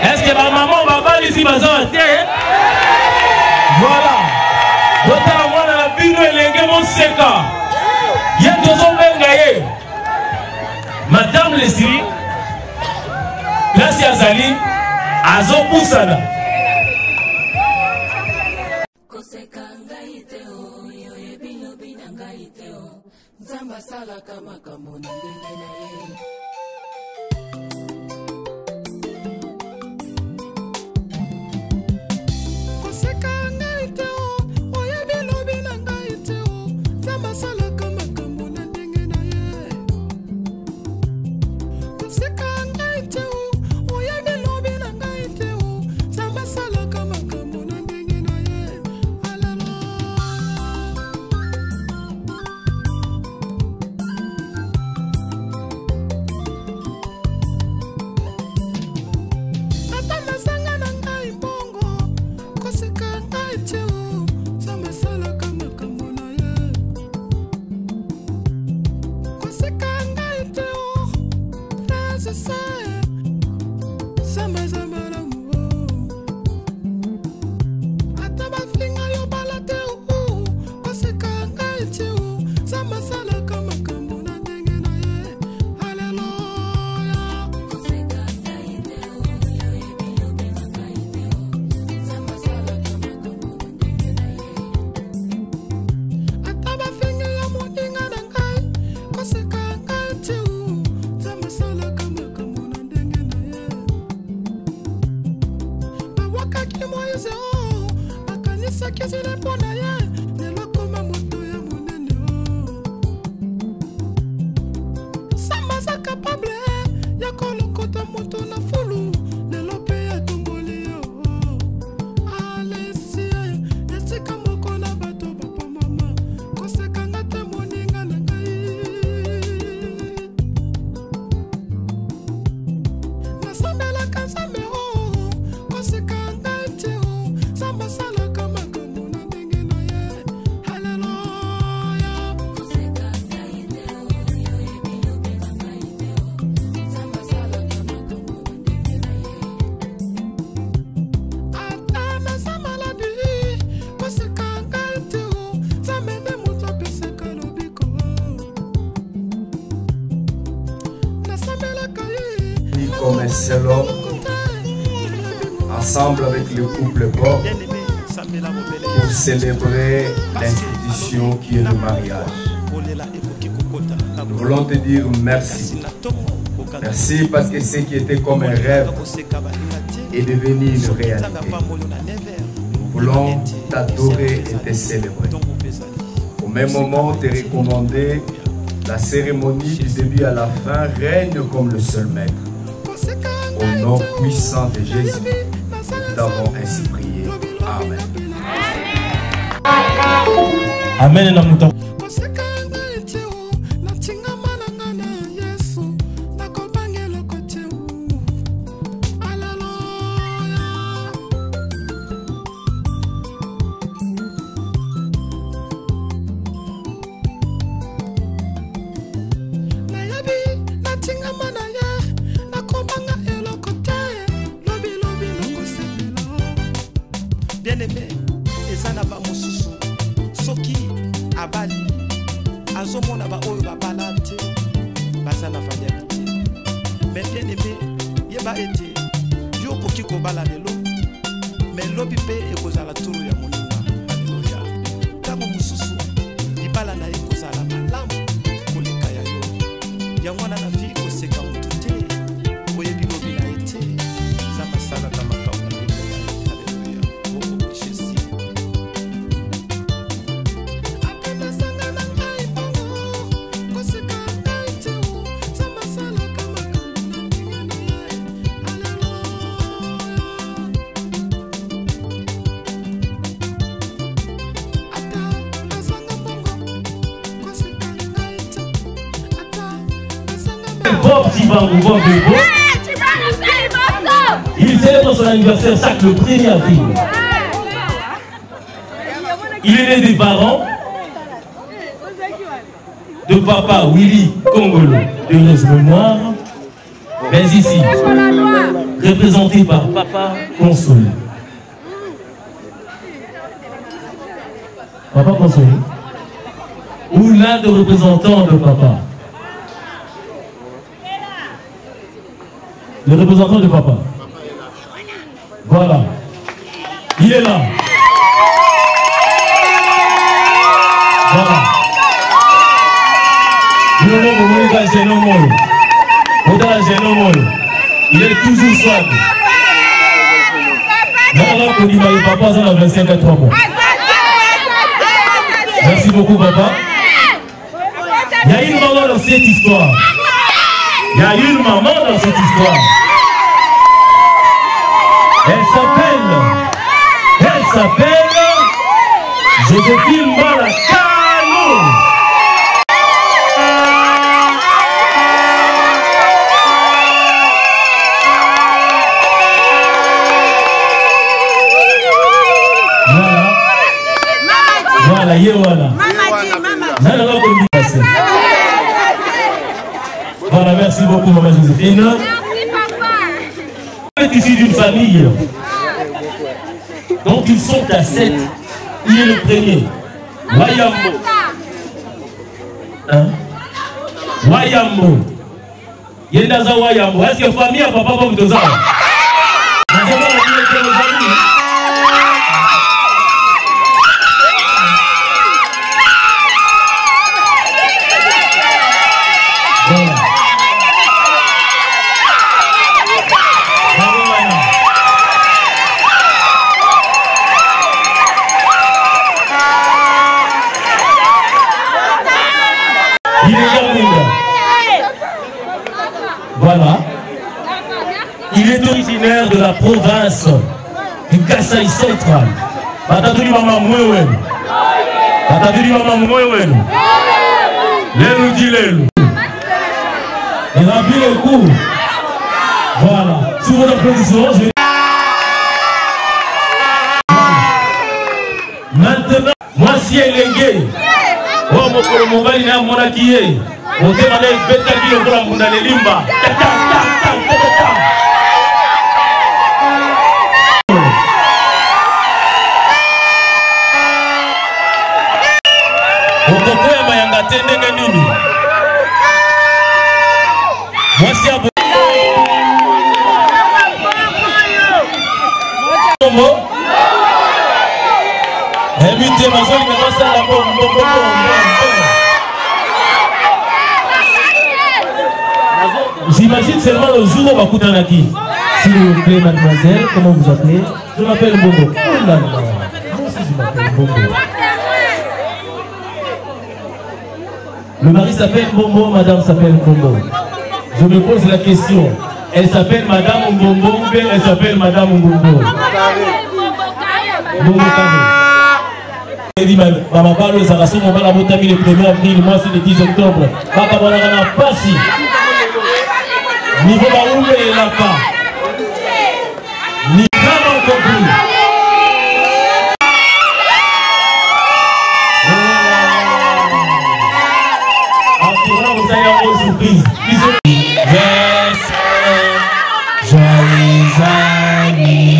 Est-ce que ma maman va pas ici bazawate? Voilà. Bota mwana la bino elenge mon seka. Yentozo bengaye. Madame Leslie, merci Azali, Azo Poussana. Comme un seul homme, ensemble avec le couple Bob, pour célébrer l'institution qui est le mariage. Nous voulons te dire merci. Merci parce que ce qui était comme un rêve est devenu une réalité. Nous voulons t'adorer et te célébrer. Au même moment, te recommander la cérémonie du début à la fin règne comme le seul maître. Au nom puissant de Jésus, nous t'avons ainsi prié. Amen. Amen. Bien-aimé, ezanaba mususu soki abali azomona ba oyo babala te bazana vanyaka te. Mais bien-aimé, yeba ete yo koki kobala lelo mais lobi pe ekozala turu ya moninga. Haleluya. Tango mususu libala na ye kozala malamu koleka ya yo. Yango wana na fi koseka mutu te oyebi lobi na ete Bob Tibango, Bob Bebo. Il célèbre son anniversaire chaque le 1er avril. Il est né des parents de papa Willy Congolo, de heureuse mémoire, mais ici, représenté par papa Consolé. Papa Consolé, ou l'un des représentants de papa. Le représentant de papa. Voilà. Il est là. Voilà. Il est toujours swag. Papa, ça a 25 à 3 mois. Merci beaucoup, papa. Il y a une maman dans cette histoire. Il y a une maman dans cette histoire. Elle s'appelle Joséphine Malakano. Voilà, voilà. Voilà, merci beaucoup, maman Joséphine. Vous êtes issu d'une famille dont ils sont à 7. Il est le premier. Wayambo. Hein? Wayambo. Yendaza Wayambo. Est-ce que famille a papa comme deux ans? Voilà. Il est originaire de la province du Kasaï central. Batatuli Mama Mouewen. Batatuli Mama Mouewen. Lelu dit Lelu. Il a vu le coup. Voilà. Sous vos applaudissements, je vais... Maintenant, moi si elle est gay. Oh, mon frère, mon mari n'a mon acquis. On te demande de bêta qui le bras dans les limba. On comprend à Mayanga Tendenge Nini. Moi si à Bombo. Invité ma zone qui va ça la bombe. J'imagine seulement le jour où on va coûter un acquis. S'il vous plaît, mademoiselle, comment vous appelez? Je m'appelle Bombo. Oh là là, moi aussi je m'appelle Bombo. Le mari s'appelle Bombo, madame s'appelle Bombo. Je me pose la question. Elle s'appelle madame Bombo ou bien elle s'appelle madame Bombo? Bombo Carré. Elle dit, maman parle, ça va se faire la montagne le 1er avril, moi c'est le 10 octobre. Papa, on a pas si. Niveau baoulé et la part. Ni vraiment compris. En tournant, vous allez avoir une surprise. Joyeux anniversaire.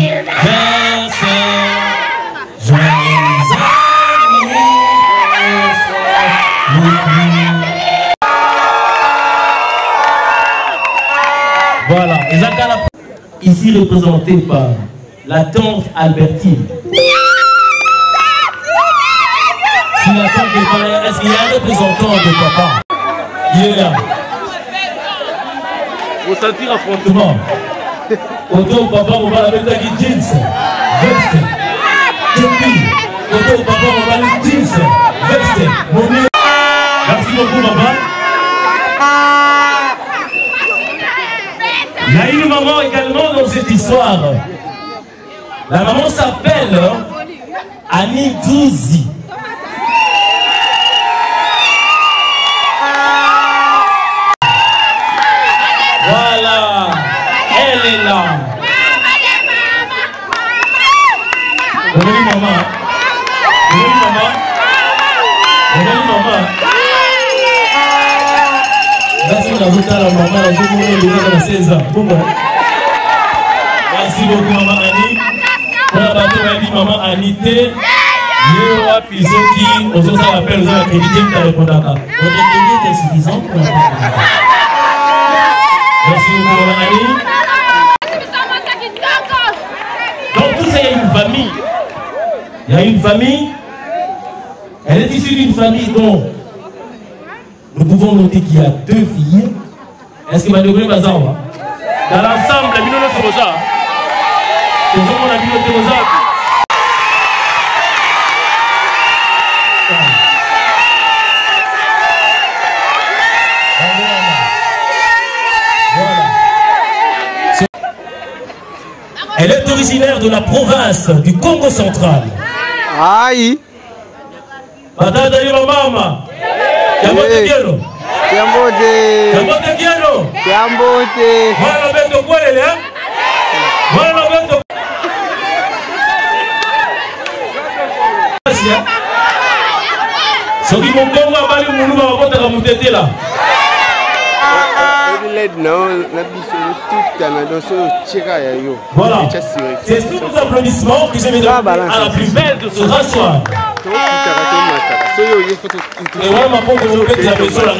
Joyeux anniversaire. Voilà, ici représenté par la tante Albertine. Si la tante est pas là, est-ce qu'il y a un représentant de papa? Il est là. Vous sentir affrontement. Auto papa, on va la mettre avec jeans, veste, jepi. Auto papa, on va la jeans, veste, monnaie. Merci beaucoup, papa. Il y a une maman également dans cette histoire. La maman s'appelle Annie Douzi. là. Maman. Merci beaucoup, maman Annie. Maman Anité. Votre crédit est suffisant pour la merci beaucoup, maman Annie. Donc, tout ça, il y a une famille. Il y a une famille. Elle est issue d'une famille dont nous pouvons noter qu'il y a 2 filles. Est-ce que Madame Bazar dans l'ensemble, la Mino Rosa. Elle est originaire de la province du Congo central. Aïe. Patata yo mama. Yambote kielo. Yambote kielo. Voilà beto kwelele. Voilà beto. Soki mongongo abali mulu ba bota ka mutetela. Voilà, c'est tous nos applaudissements que je vais donner à la plus belle de ce rassoir. Et voilà ma pauvre de la maison là.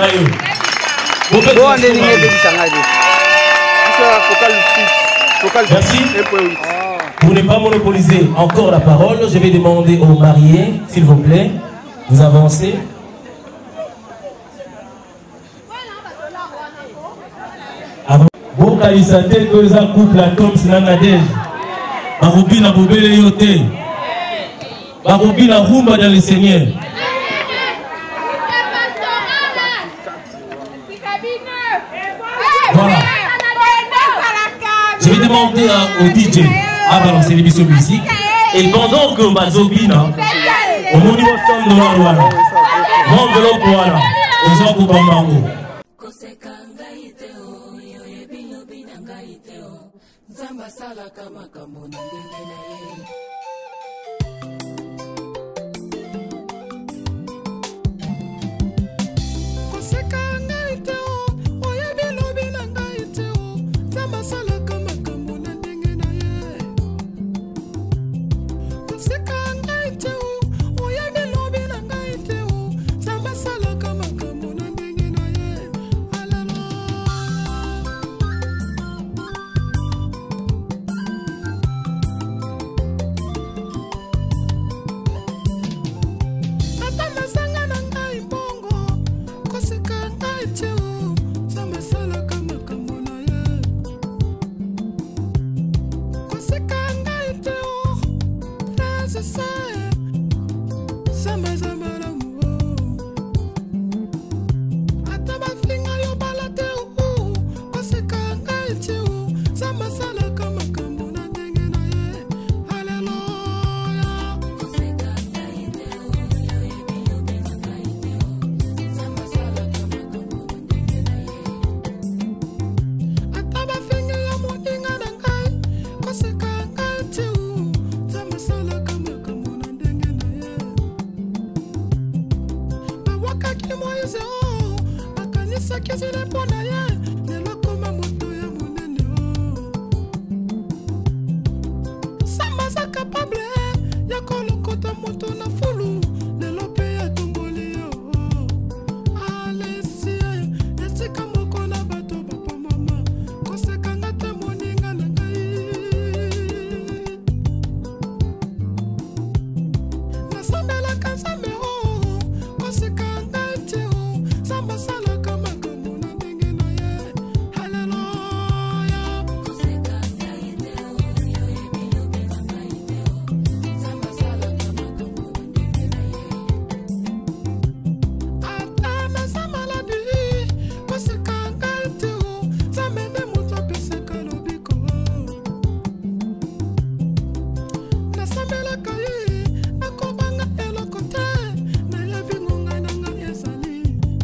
Merci. Pour ne pas monopoliser encore la parole, je vais demander aux mariés, s'il vous plaît, vous avancez. Bon kalisate que les couple à Tom Sinanadej. Barobi na bobele yote. Barobi na rumba dans le Seigneur. Voilà. Je vais demander au DJ à balancer l'émission musique. Et pendant que Mazobina, au monument de la Rwanda, mon enveloppe voilà, aux gens pour Bambango.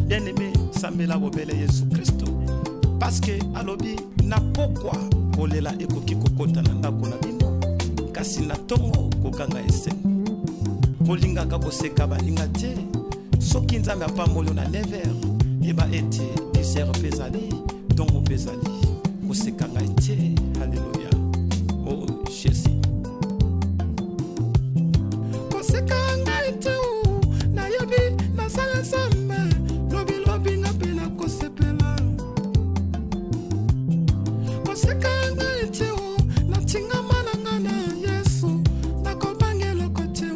Bien-aimé, Sambela Wobele Yesu Christo. Parce que alobi na pourquoi kolela ekoki kokota na ndako na bino kasi na ntongo kokanga esengo kolingaka koseka baninga te soki nzambe apamboli na 9h yeba ete 10h mpe ezali ntongo mpe ezali koseka ngai te. Halleluya. Oh Jésus. Koseka ngai te nayebi nasala nzambe lobi nga mpe nakosepela koseka ngai te natingama na nga na Yesu nakobange eloko te.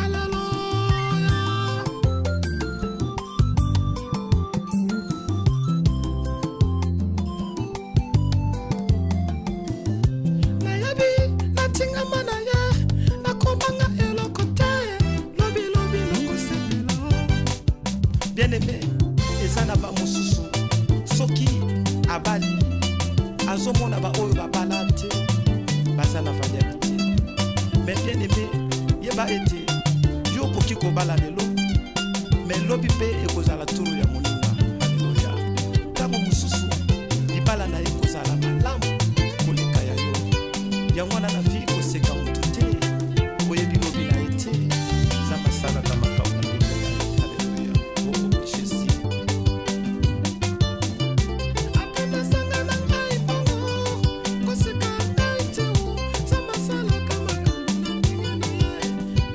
Alleluya. Nayebi natingama na ye nakobanga eloko te lobi nakosepela. Bien-aimé eza na bamosusu soki abali azomona baoyo babala te baza na valeur te. Mais bien-aimé yeba ete yo okoki kobala lelo mais lobi mpe ekozala turu ya moninga. Halleluya. Ntango mosusu libala na ye ekozala malamu koleka ya yo yango wana na vi koseka motu te oyebi lobi na ye te eza masalaka makambo na ndenge na ye. Halleluya. Oh Jésus. Akanasanga na ngai bongo koseka ngai te za masalaka makambo na ndenge na ye.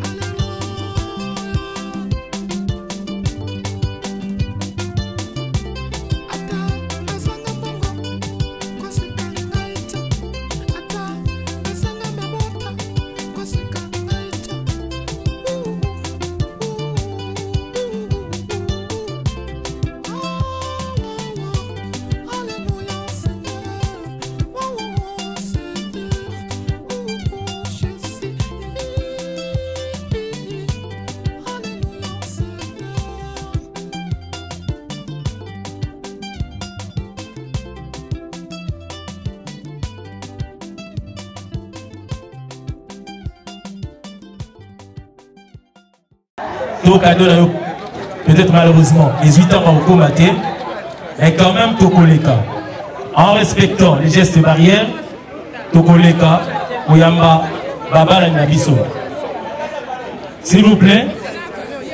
Alleluya. Ata nasanga bongo koseka ngai te ata nasanga mabota koseka ngai te. Alléluia Seigneur. Oh Seigneur. Oh Jésus. Alléluia Seigneur. Donc, peut-être malheureusement, 18 ans au maté, mais quand même, Tokoleka, en respectant les gestes barrières, Tokoleka, Oyamba, Baba la Nabiso. S'il vous plaît,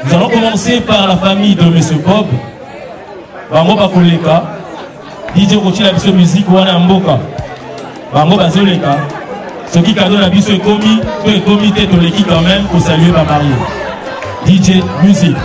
nous allons commencer par la famille de M. Bob, Bango Bakoleka, DJ Kochi la Biso musique, Wana Mboka, Bango Bazoleka, ce qui cadeau la Biso est commis, peut être comité de l'équipe quand même pour saluer ma mariée. DJ Music.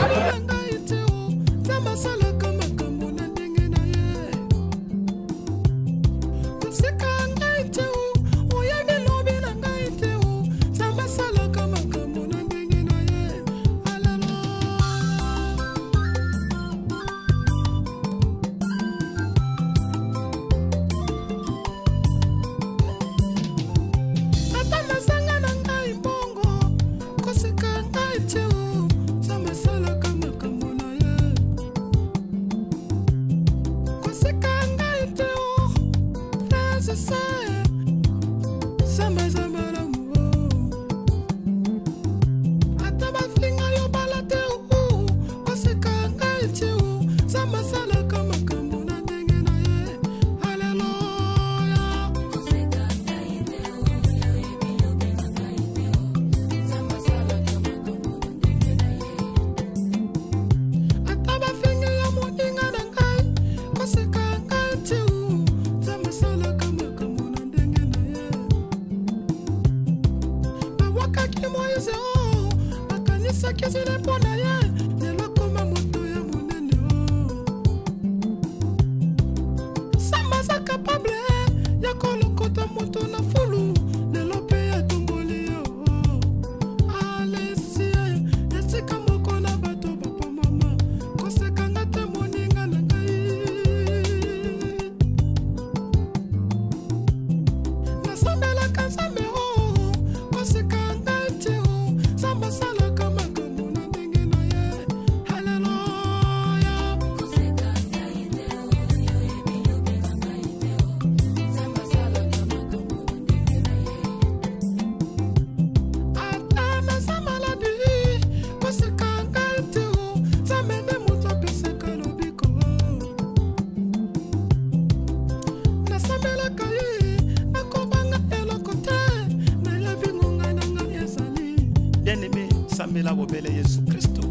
sambela bobele Yesu Kristo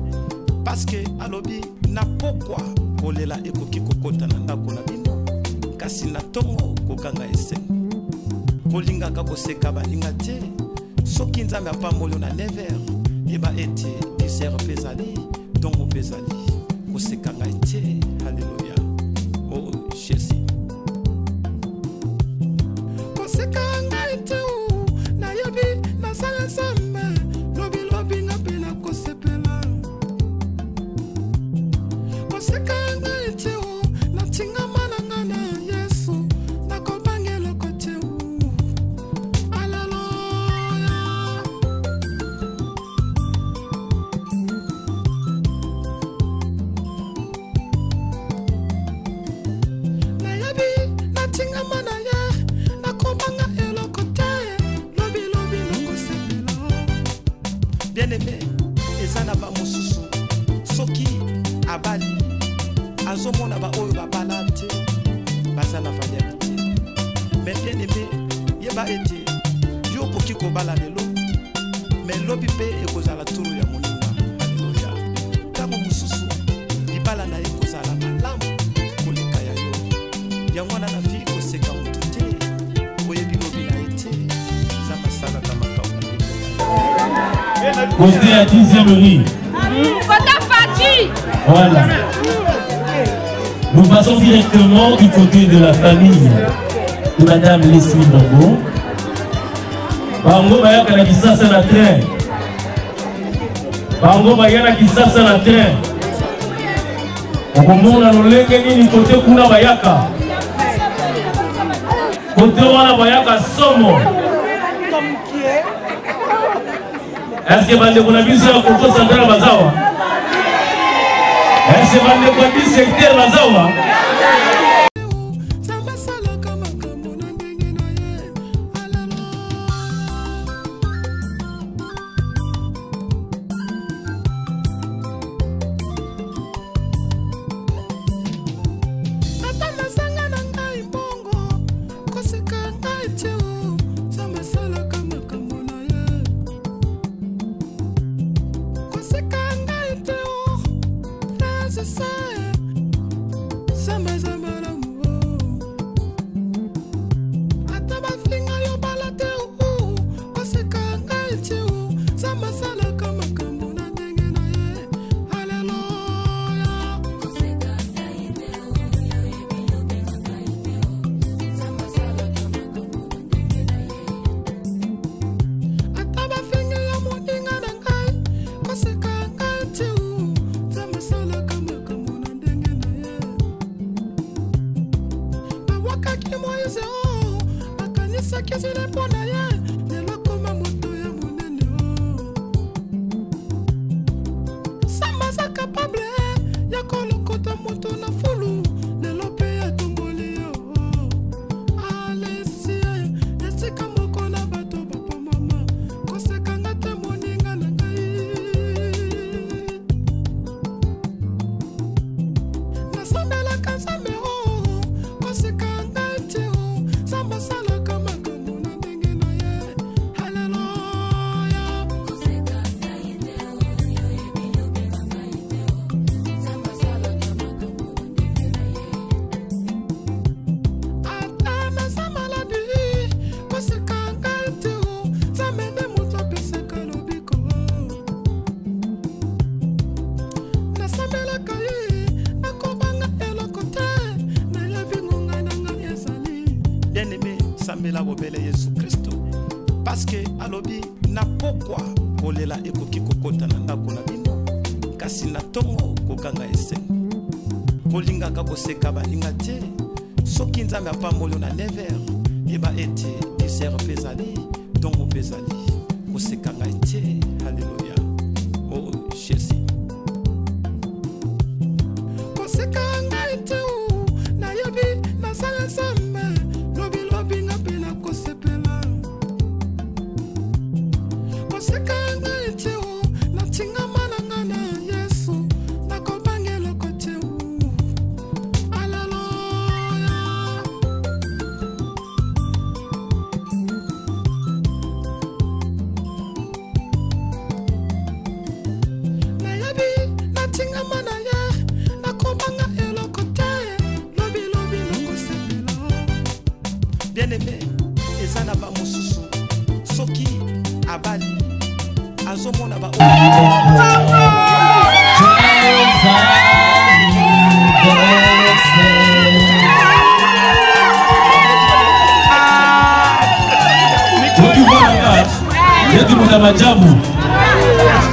parce que alobi na pokwa kolela ekoki kokota na ndako na bino kasi na tongo kokanga esengo kolingaka koseka baninga te soki nzambe apamboli na never yeba ete disere pezali tongo pezali kosekanga ete. Alléluia. Oh Jésus. Kosekanga ete na yebi na sala nzambe lobi lobi nga pena kosepela kosekanga ete na tinga malanga na Yesu na kobangelo kote bien-aimé ezana ba mususu soki abali azomona ba oyo babala te bazana valeur te mais bien-aimé yeba ete yo koki kobala lelo mais lobi pe ekozala turu ya moninga. Alléluia. Tango mususu libala na ekozala malamu koleka ya yo yango na fi koseka mutu te oyebi lobi na ete za masala na makao. Côté à 10e rue. Voilà. Nous passons directement du côté de la famille de Madame Leslie Bango. Bango Bayaka na Kisasa na train. Bango Bayaka na Kisasa na train. Okomona lolenge nini côté kuna Bayaka. Côté wana Bayaka somo. Est-ce que bande kuna biso ya Congo Central bazawa? Est-ce que bande kwa bi secteur bazawa? parce que alobi na pokwa kolela ekoki kokota na ndako na bino kasi na tongo kokanga esengo kolingaka koseka baninga te soki nzambe apamboli na never yeba ete disere pezali tongo pezali kosekanga ete. Alléluia. Oh Jésus. Kosekanga ete na yebi na sala nzambe lobi lobi nga pena kosepela kosekanga ete na tinga malanga na Yesu na kobangelo kote. Alléluia. bien aimé eza na bamosusu soki abali azomona ba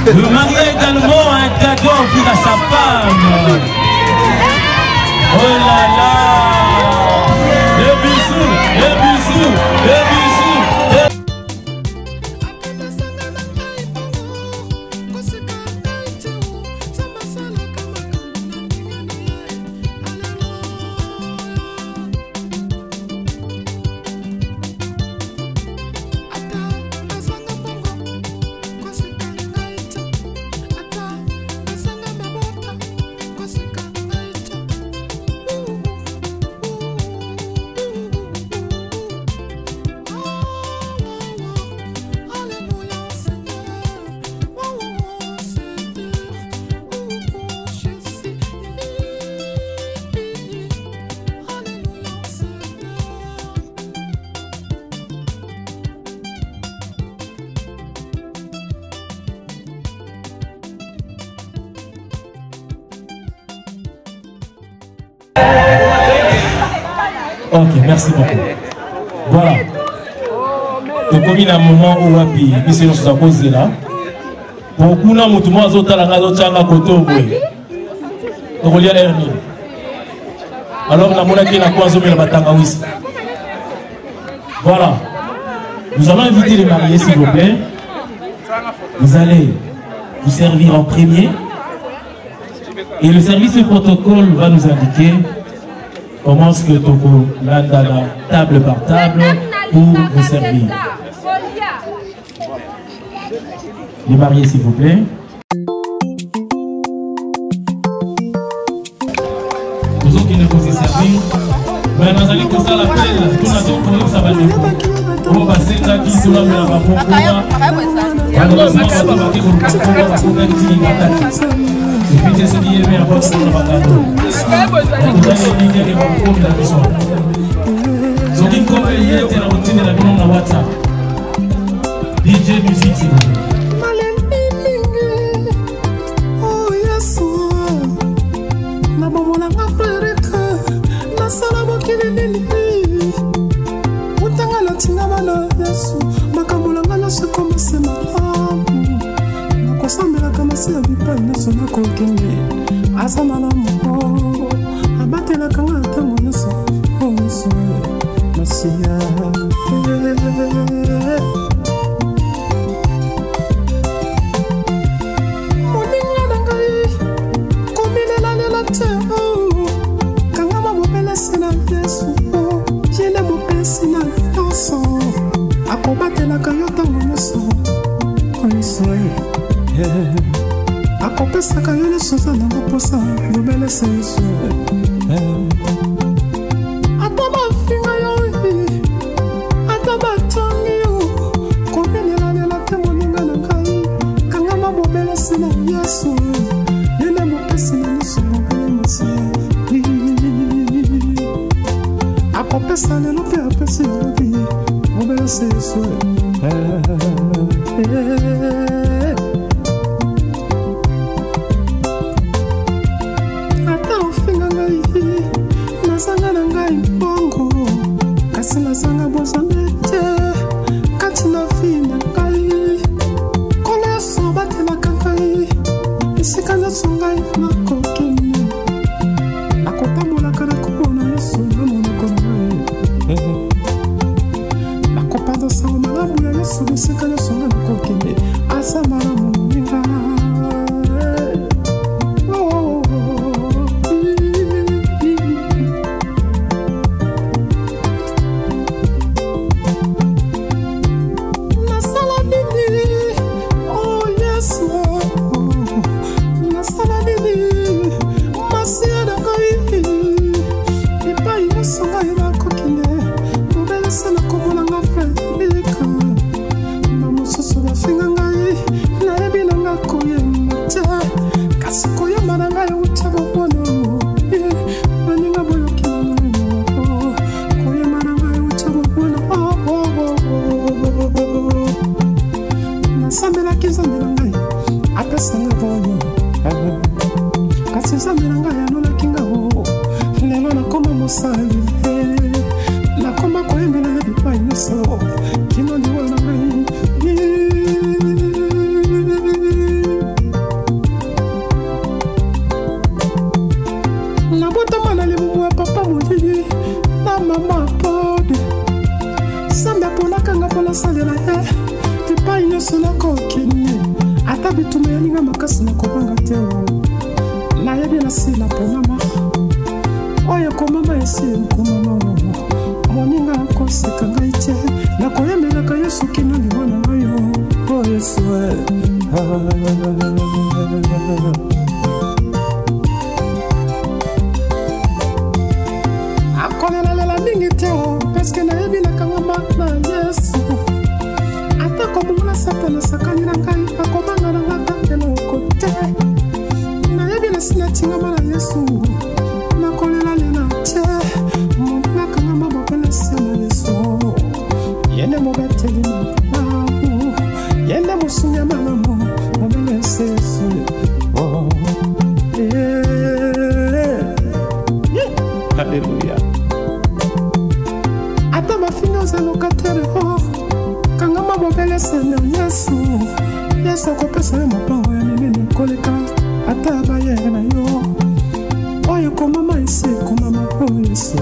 Le mari a également un cadeau offert à sa femme. Oh là là, le bisou, le bisou, le bisou. Ok, merci beaucoup. Voilà. Donc, comme il y a un moment où Wapi, ici, nous sommes posés là. Pour que nous ayons tout le monde à côté. Donc, il y a l'hernie. Alors, nous avons dit que voilà. Nous allons inviter les mariés, s'il vous plaît. Vous allez vous servir en premier. Et le service de protocole va nous indiquer comment est-ce que Toko landa table par table pour vous servir. Les mariés, s'il vous plaît. Nous autres qui ne pouvons servir, mais nous allons comme ça l'appel, tout notre pour ça va nous. On va passer là qui sont là, mais on va prendre. Malheureusement, on va pas pour le et puis c'est ce qui est bien pour le bagado. Vous allez dire que vous pouvez la maison. Vous avez comme il y a la routine de la maison dans WhatsApp. DJ musique s'il vous plaît. mama pode Samba pona kanga pona salela Tipa inyoso na kokini Ata bitume yaninga makasi na kopanga teo Na yebi na sila pona ma Oye ko mama esi mkumama Moninga koseka ngaiche Na koyemela ka yesu kino limona ngayo Oh yesu Akolela lela mingi teo Peske na yebi na kangama na yesu Ata komuna satana sakani na kai Akomanga na ngata kena okote Na yebi na sina chingama na yesu Na kolela lela che Moninga kangama bapele sena yesu Yene mobateli malamu Yene musunya malamu Mobele sesu Oh Alléluia Ata mafinga za lokatere oh Kangama mobele sena yesu Yesu kopesa ya mapango ya nini koleka Ata abaye na yo Oye komama isi komama oh yesu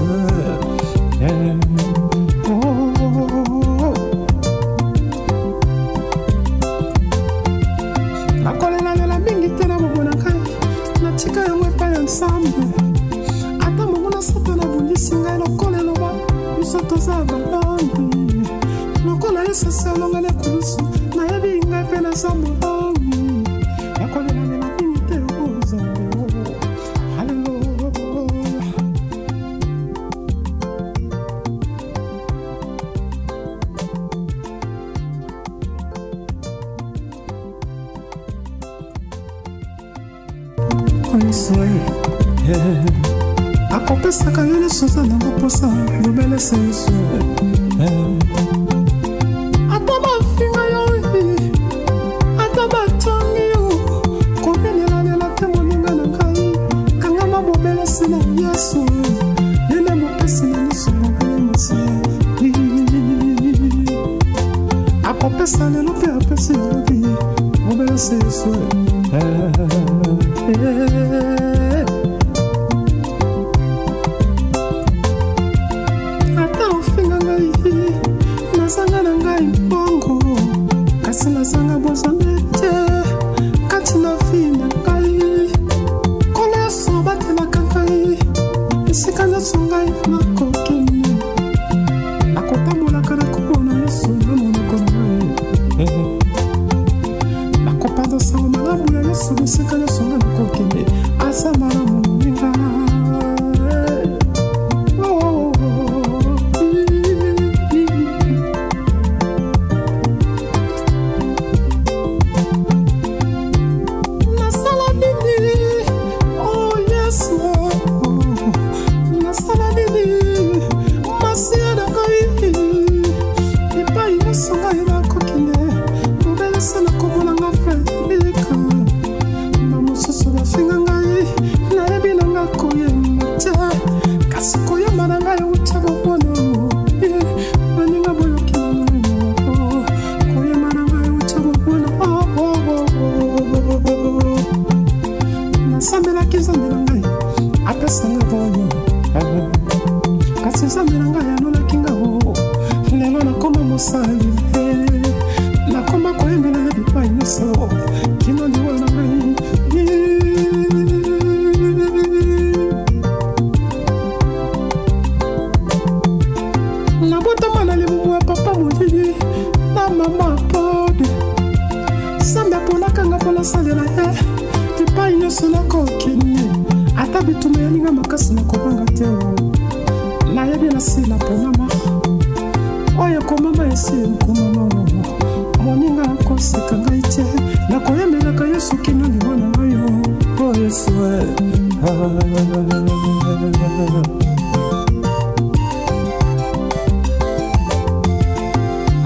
Nakolela lela mingi tena mobona kai Na chika ya mwepa ya nsambe Ata mongona sata na bundisi ngai lokolelo ba Yusoto za balongi Lokola yesa salonga ne kulusu Na yebi ngai pena sa mbongi Nakolela lela mingi te o zambe Hallelujah Akopesa kayele soza na ngoposa Nobele se yesu Ata bafinga yo Ata batongi yo Kobelela lela te moninga na ngai Kangama bobele se na yesu Yene mopesi na niso mobele masi Akopesa lelo pe apesi yobi Mobele se yesu Ata ofinga ngai Nazanga na ngai bongo Kasi nazanga bozambe te Kati na fi na ngai Kole ya soba te na kankai Isika nyoso ngai nakokini Nakotambolaka na kubona yesu na monoko na ngai Nakopanda sango malamu ya yesu Isika nyoso ngai nakokini Asa malamu moninga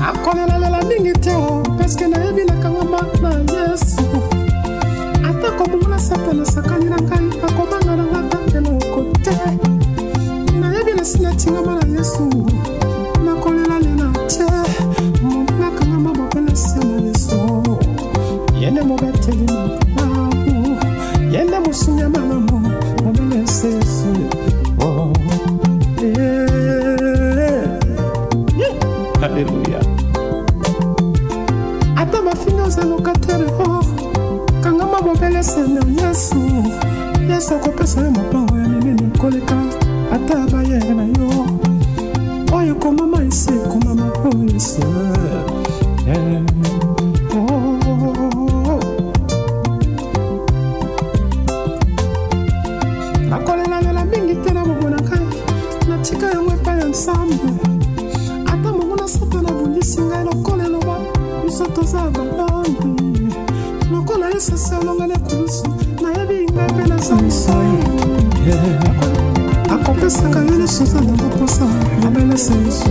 Akolela lela mingi teo Peske na yebi na kangama na yesu Ata komuna satana sakani na ngai Akomanga na ngata kena okote Na yebi na sina chingama na yesu Nakolela lela te Mwana kangama bopele sena yesu Yene mobateli malamu Yene musunya malamu Mobele se yesu Oh yeah Alléluia. Ata mafinga za lokatere oh kanga mabobele Seigneur Yesu Yesu kopesa mapango ya mimi koleka ata baye na yo oyo koma maisi koma oh Yesu nakolela lela mingi tena mobona kai na tika yango epai ya nsambe ata mongona satana bundisi ngai lokola eloba biso toza balandi lokola esasi alonga na kulusu nayebi ngai mpe naza misoi akopesaka yo lisoza na baposa mabelese yesu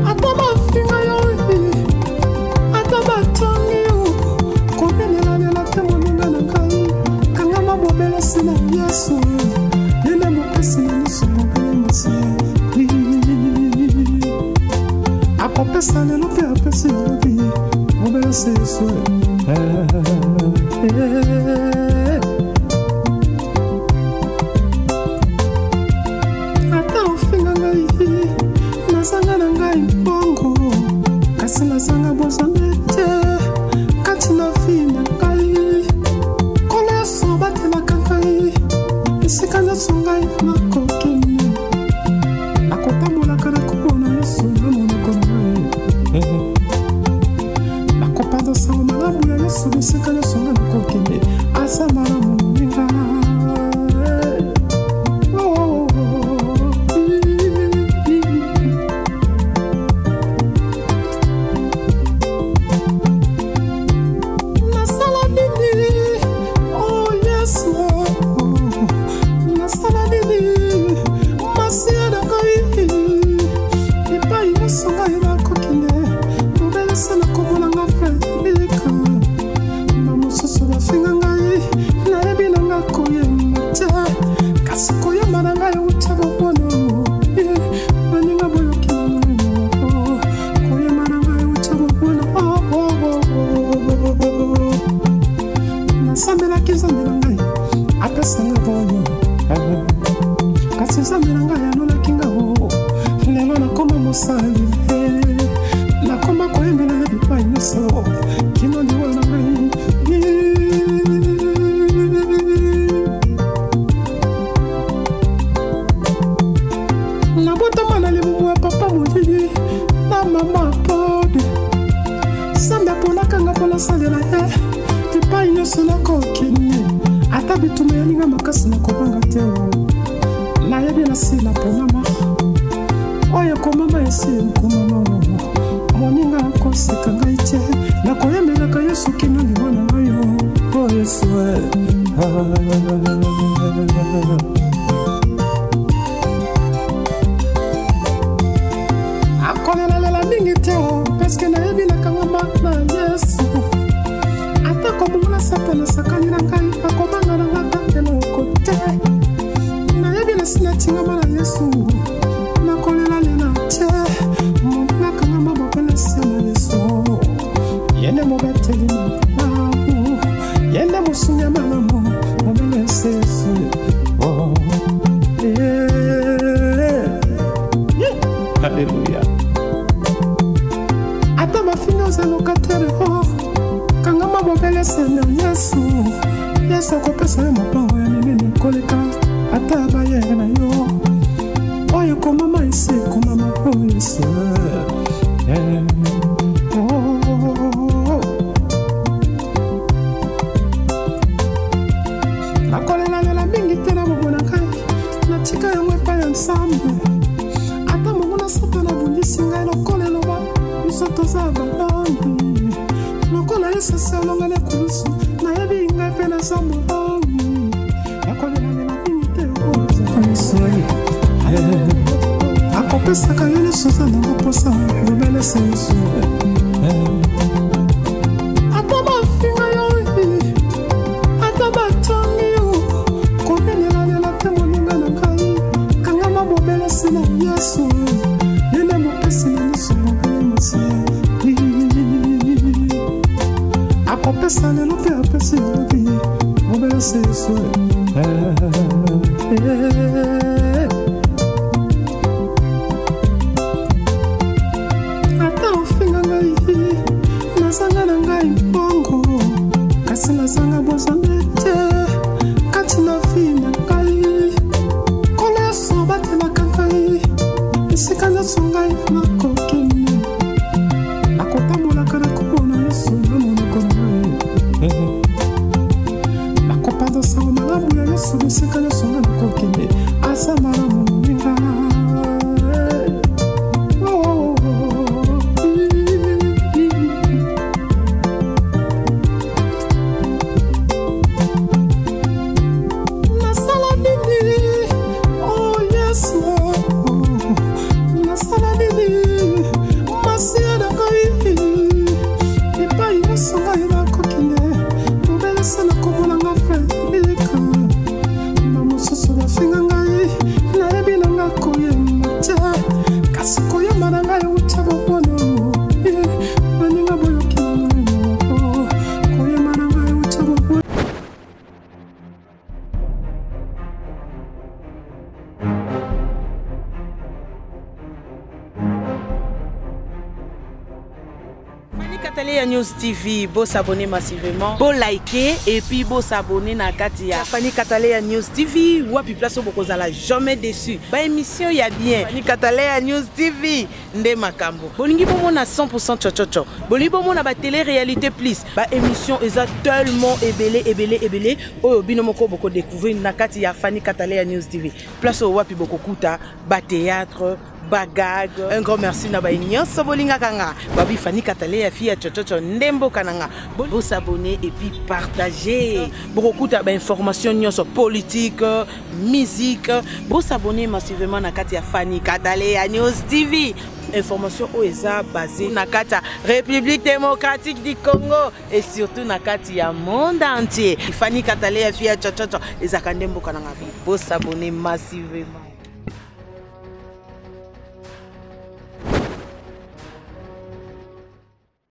ata bafinga yo ata batongi yo kobelelela te moninga na ngai kanga mabobelesi na yesu yene mopesi na liso mobele masia akopesa lelo mpe apesi elobi mobelesi yesu ata ofinga ngai nazanga na ngai mbongo kasi nazanga bozambe te kati na vi na ngai kolo yesu batelaka ngai esika nyonso ngai nakokende nakotambolaka na komona yesu na monoko na ngai nakopanda sango malamu ya yesu esika nyonso ngai nakokende aza malamu moninga akopesaka yo lisoza na baposa mobelese yesu ata bafinga yo ata batongi yo kobelelela te moninga na ngai kanga mabobelesi na yesu yene mopesi na liso mobele masia akopesa lelo mpe apesi elobi mobelese yesu Katalea News TV, beau s'abonner massivement, beau liker et puis beau s'abonner na Katia. Fanny Katalea News TV, wapi place au bokozala jamais déçu. Ba émission ya bien. Fanny Katalea News TV, nde makambo. Bolingi bomo na 100% chochocho. Bolingi bomo na ba télé-réalité plus. Ba émission eza tellement ébélé. Oyo bino moko boko découvrir na Katia Fanny Katalea News TV. Place au wapi boko kuta, ba théâtre, bagag. Un grand merci na ba nyonso bolinga kanga. Babi Fanny Katalea fia chochocho ndembo kananga. Bo s'abonner et puis partager. Beaucoup d'informations nyonso politique, musique. Bo s'abonner massivement na Katia Fanny Katalea News TV. Information OESA basée na Katia République démocratique du Congo et surtout na Katia monde entier. Fanny Katalea fia chochocho ezakandembo kananga. Bo s'abonner massivement.